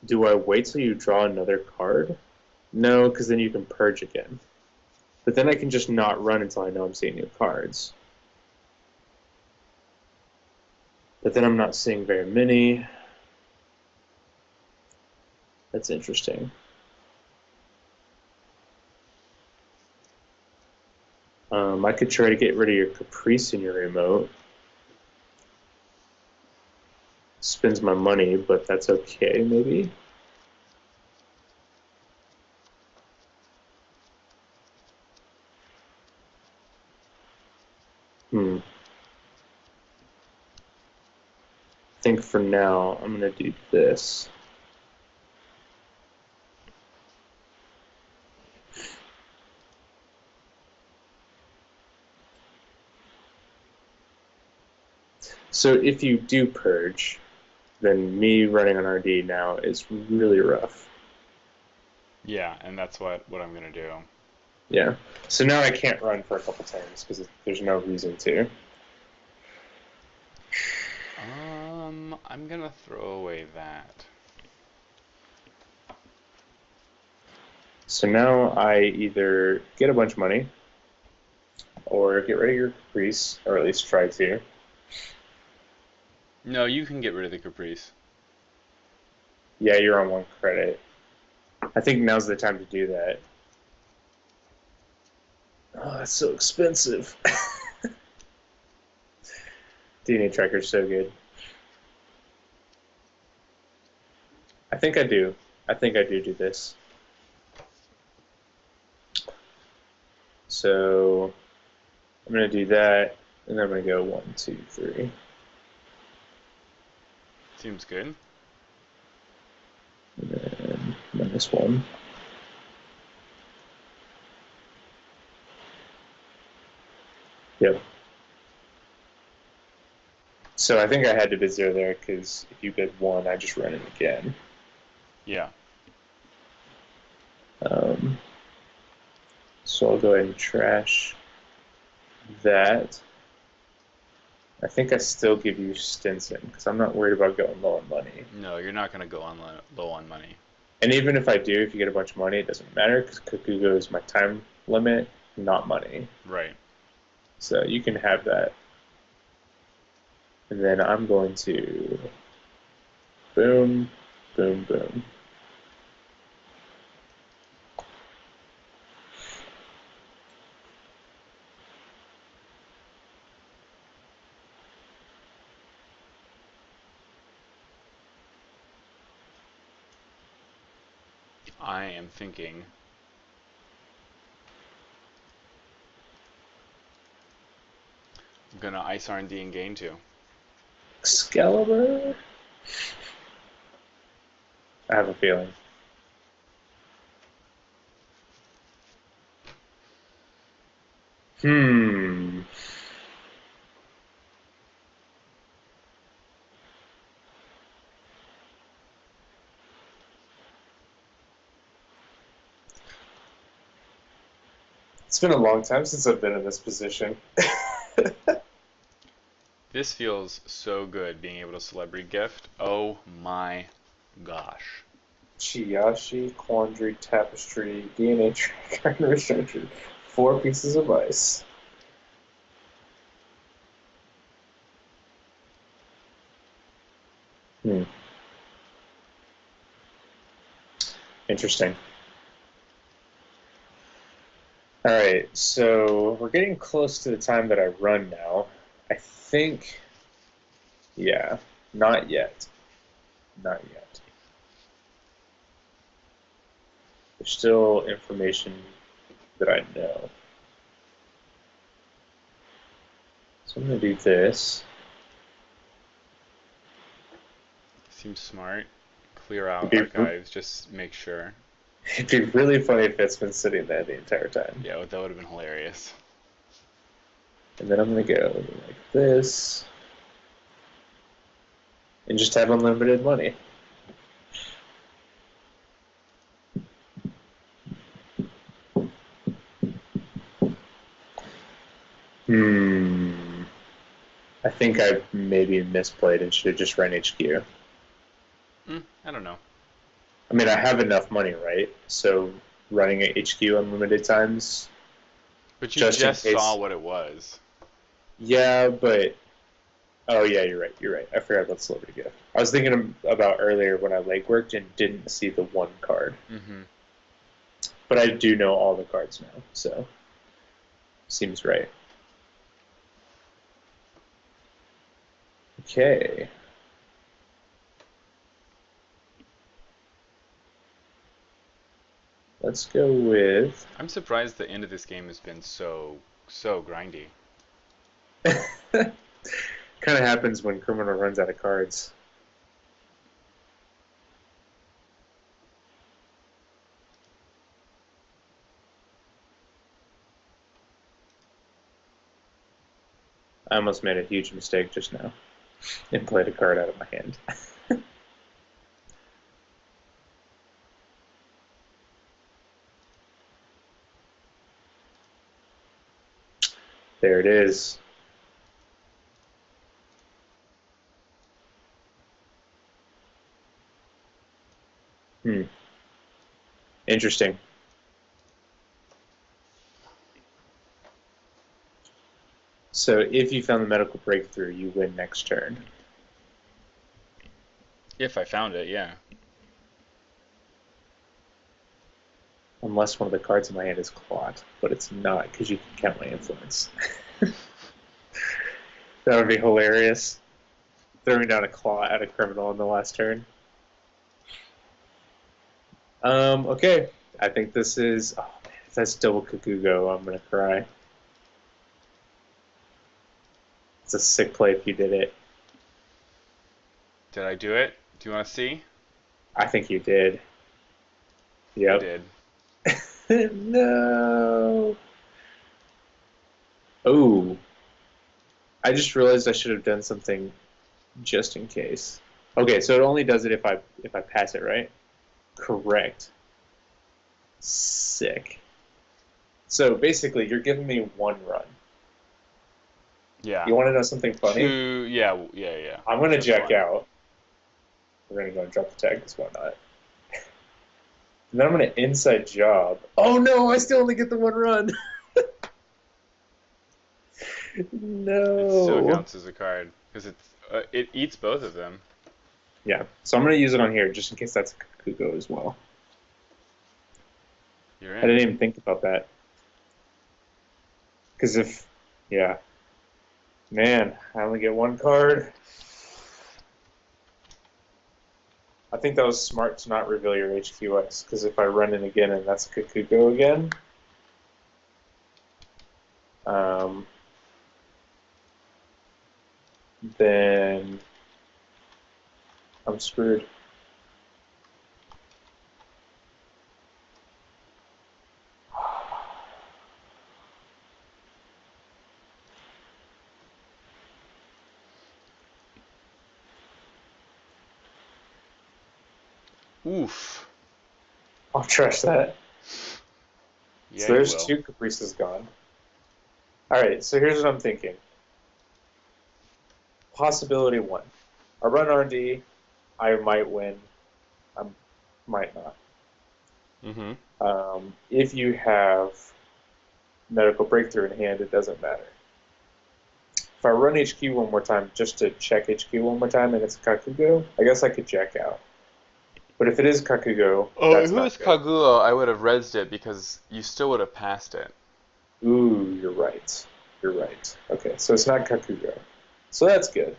do I wait till you draw another card? No, because then you can purge again. But then I can just not run until I know I'm seeing new cards. But then I'm not seeing very many. That's interesting. I could try to get rid of your Caprice in your remote. spends my money, but that's okay, maybe. I think for now, I'm going to do this. So if you do purge, then me running on RD now is really rough. Yeah, and that's what I'm gonna do. Yeah. So now I can't run for a couple turns because there's no reason to. I'm gonna throw away that. So now I either get a bunch of money or get rid of your Caprice, or at least try to. No, you can get rid of the Caprice. Yeah, you're on 1 credit. I think now's the time to do that. Oh, that's so expensive. DNA tracker's so good. I think I do. I think I do this. So I'm going to do that, and then I'm going to go 1, 2, 3. Seems good. And then -1. Yep. So I think I had to bid 0 there because if you bid 1, I just run it again. Yeah. So I'll go ahead and trash that. I think I still give you Stinson because I'm not worried about going low on money. No, you're not gonna go on low on money. And even if I do, if you get a bunch of money, it doesn't matter because Kakugo is my time limit, not money. Right. So you can have that. And then I'm going to boom, boom, boom. I am thinking. I'm gonna ice R&D and gain 2. Excalibur? I have a feeling. It's been a long time since I've been in this position. This feels so good being able to celebrity gift. Oh my gosh. Chiyashi, Quandary, Tapestry, DNA Tracker, and Restructured. 4 pieces of ice. Interesting. Alright, so we're getting close to the time that I run now. I think... Yeah, not yet. Not yet. There's still information that I know. So I'm going to do this. Seems smart. Clear out archives, just make sure. It'd be really funny if it's been sitting there the entire time. Yeah, that would have been hilarious. And then I'm going to go like this. And just have unlimited money. I think I maybe misplayed and should have just run HQ. I don't know. I mean, I have enough money, right? So running at HQ unlimited times. But you just saw what it was. Yeah, but... Oh, yeah, you're right. You're right. I forgot about Celebrity Gift. I was thinking about earlier when I legworked and didn't see the 1 card. But I do know all the cards now, so... Seems right. Okay. Let's go with... I'm surprised the end of this game has been so grindy. kind of happens when Criminal runs out of cards. I almost made a huge mistake just now and played a card out of my hand. There it is. Interesting. So if you found the medical breakthrough, you win next turn. If I found it, yeah. Unless one of the cards in my hand is Clot, but it's not because you can count my influence. That would be hilarious. Throwing down a Clot at a criminal in the last turn. Okay. I think this is... Oh, man, if that's double Kakugo, I'm going to cry. It's a sick play if you did it. Did I do it? Do you want to see? I think you did. Yep. I did. No. Oh. I just realized I should have done something just in case. Okay, so it only does it if I pass it, right? Correct. Sick. So basically, you're giving me one run. Yeah. You want to know something funny? Yeah. I'm going to That's jack fine. out. We're going to go and drop the tag, because why not? And then I'm going to inside job. Oh no, I still only get the one run. No. It still counts as a card because it eats both of them. Yeah, so I'm going to use it on here just in case that's a Kugo as well. You're I in. didn't even think about that. Because if, yeah. Man, I only get one card. I think that was smart to not reveal your HQS, because if I run in again and that's a Kugo again, then I'm screwed. Oof. I'll trash that. Yeah, So you there's will. two Caprices gone. Alright, so here's what I'm thinking. Possibility one. I run R&D, I might win, I might not. Mm-hmm. If you have medical breakthrough in hand, it doesn't matter. If I run HQ one more time, just to check HQ one more time, and it's Kakugo, I guess I could jack out. But if it is Kakugo, Oh, that's if it not was good. Kaguo, I would have rezzed it because you still would have passed it. Ooh, you're right. You're right. Okay, so it's not Kakugo. So that's good.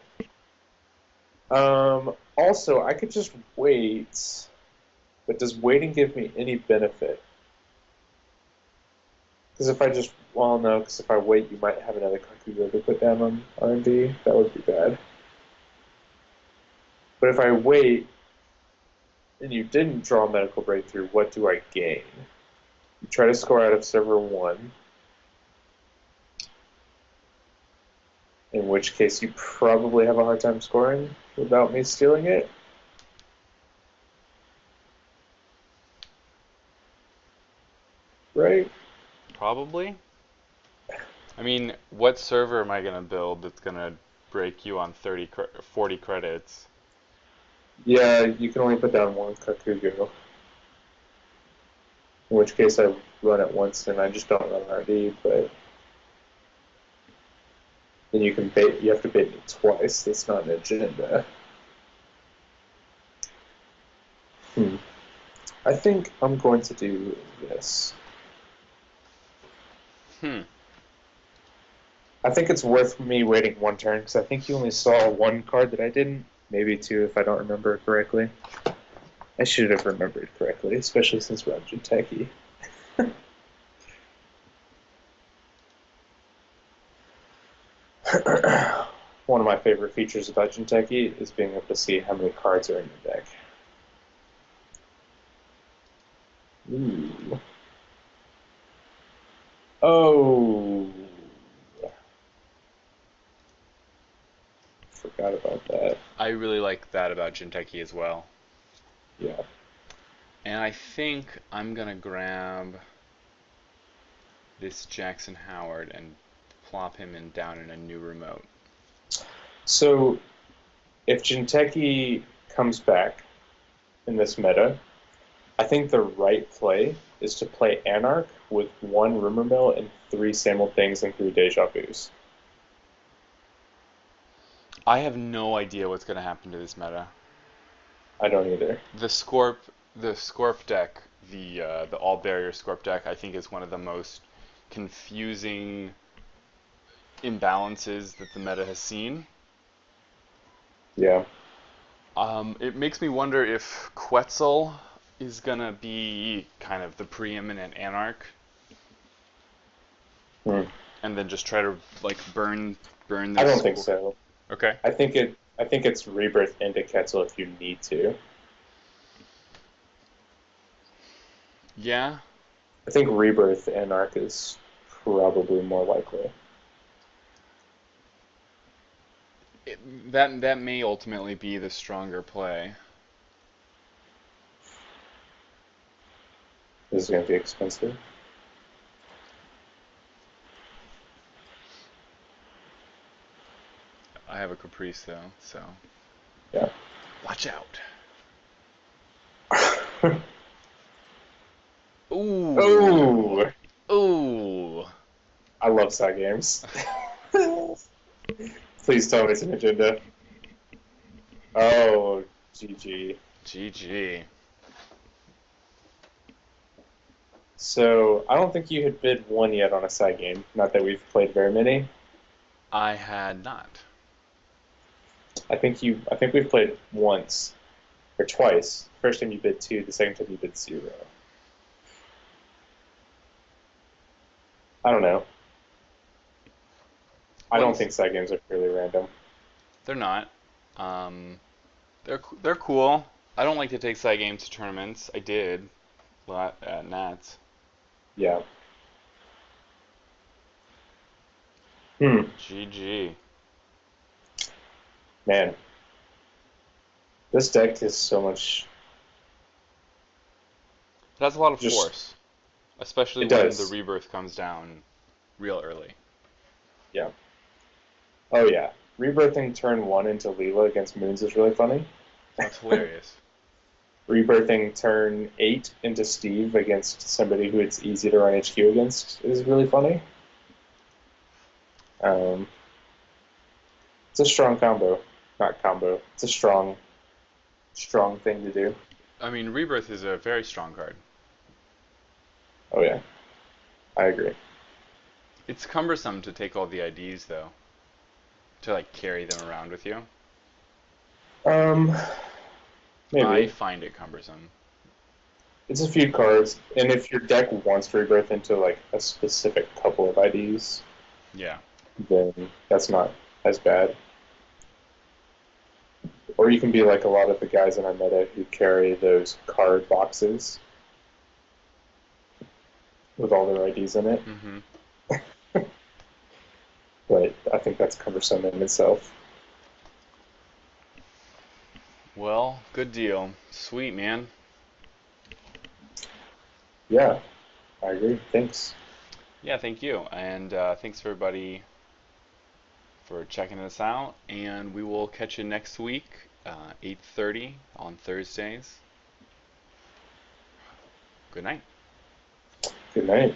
Also, I could just wait, but does waiting give me any benefit? Because if I just, well, no, because if I wait, you might have another Kakugo to put down on R&D. That would be bad. But if I wait and you didn't draw medical breakthrough, what do I gain? You try to score out of server 1, in which case you probably have a hard time scoring without me stealing it. Right? Probably. I mean, what server am I going to build that's going to break you on 40 credits? Yeah, you can only put down one Kakugo. In which case I run it once and I just don't run RD, but then you can bait, you have to bait me twice. That's not an agenda. I think I'm going to do this. Hmm. I think it's worth me waiting one turn because I think you only saw one card that I didn't, maybe two if I don't remember correctly. I should have remembered correctly, especially since we're on Jinteki. One of my favorite features about Jinteki is being able to see how many cards are in your deck. Ooh. Oh, forgot about that. I really like that about Jinteki as well. Yeah. And I think I'm gonna grab this Jackson Howard and plop him in down in a new remote. So if Jinteki comes back in this meta, I think the right play is to play Anarch with one Rumor Mill and three Sample Things and three Deja Vus. I have no idea what's gonna happen to this meta. I don't either. The Scorp deck, the all barrier Scorp deck, I think is one of the most confusing imbalances that the meta has seen. Yeah. It makes me wonder if Quetzal is gonna be kind of the preeminent Anarch, Hmm. and then just try to like burn I this. don't think so. Okay. I think it's Rebirth into Quetzal if you need to. Yeah. I think Rebirth Anarch is probably more likely. That may ultimately be the stronger play. This is going to be expensive. I have a Caprice though, so Yeah. watch out. Oh, Ooh. Ooh. I love side games. Please tell me it's an agenda. Oh, GG. GG. So I don't think you had bid one yet on a side game. Not that we've played very many. I had not. I think you. I think we've played once or twice. First time you bid two. The second time you bid zero. I don't know. I don't Once think side games are purely random. they're not. Um, they're cool. I don't like to take side games to tournaments. I did a lot at Nats. Yeah. Hmm. GG. Man, this deck is so much. It has a lot of Just force, especially it when the does. rebirth comes down real early. Yeah. Oh yeah. Rebirthing turn one into Leela against Moons is really funny. That's hilarious. Rebirthing turn 8 into Steve against somebody who it's easy to run HQ against is really funny. Um, it's a strong combo. Not combo. It's a strong thing to do. I mean, rebirth is a very strong card. Oh, yeah. I agree. It's cumbersome to take all the IDs though, to like carry them around with you. Um, I maybe. find it cumbersome. It's a few cards, and if your deck wants Rebirth into like a specific couple of IDs, Yeah. then that's not as bad. Or you can be like a lot of the guys in our meta who carry those card boxes with all their IDs in it. Mm-hmm. But I think that's cumbersome in itself. Well, good deal. Sweet, man. Yeah, I agree. Thanks. Yeah, thank you. And thanks everybody for checking us out. And we will catch you next week, 8:30 on Thursdays. Good night. Good night.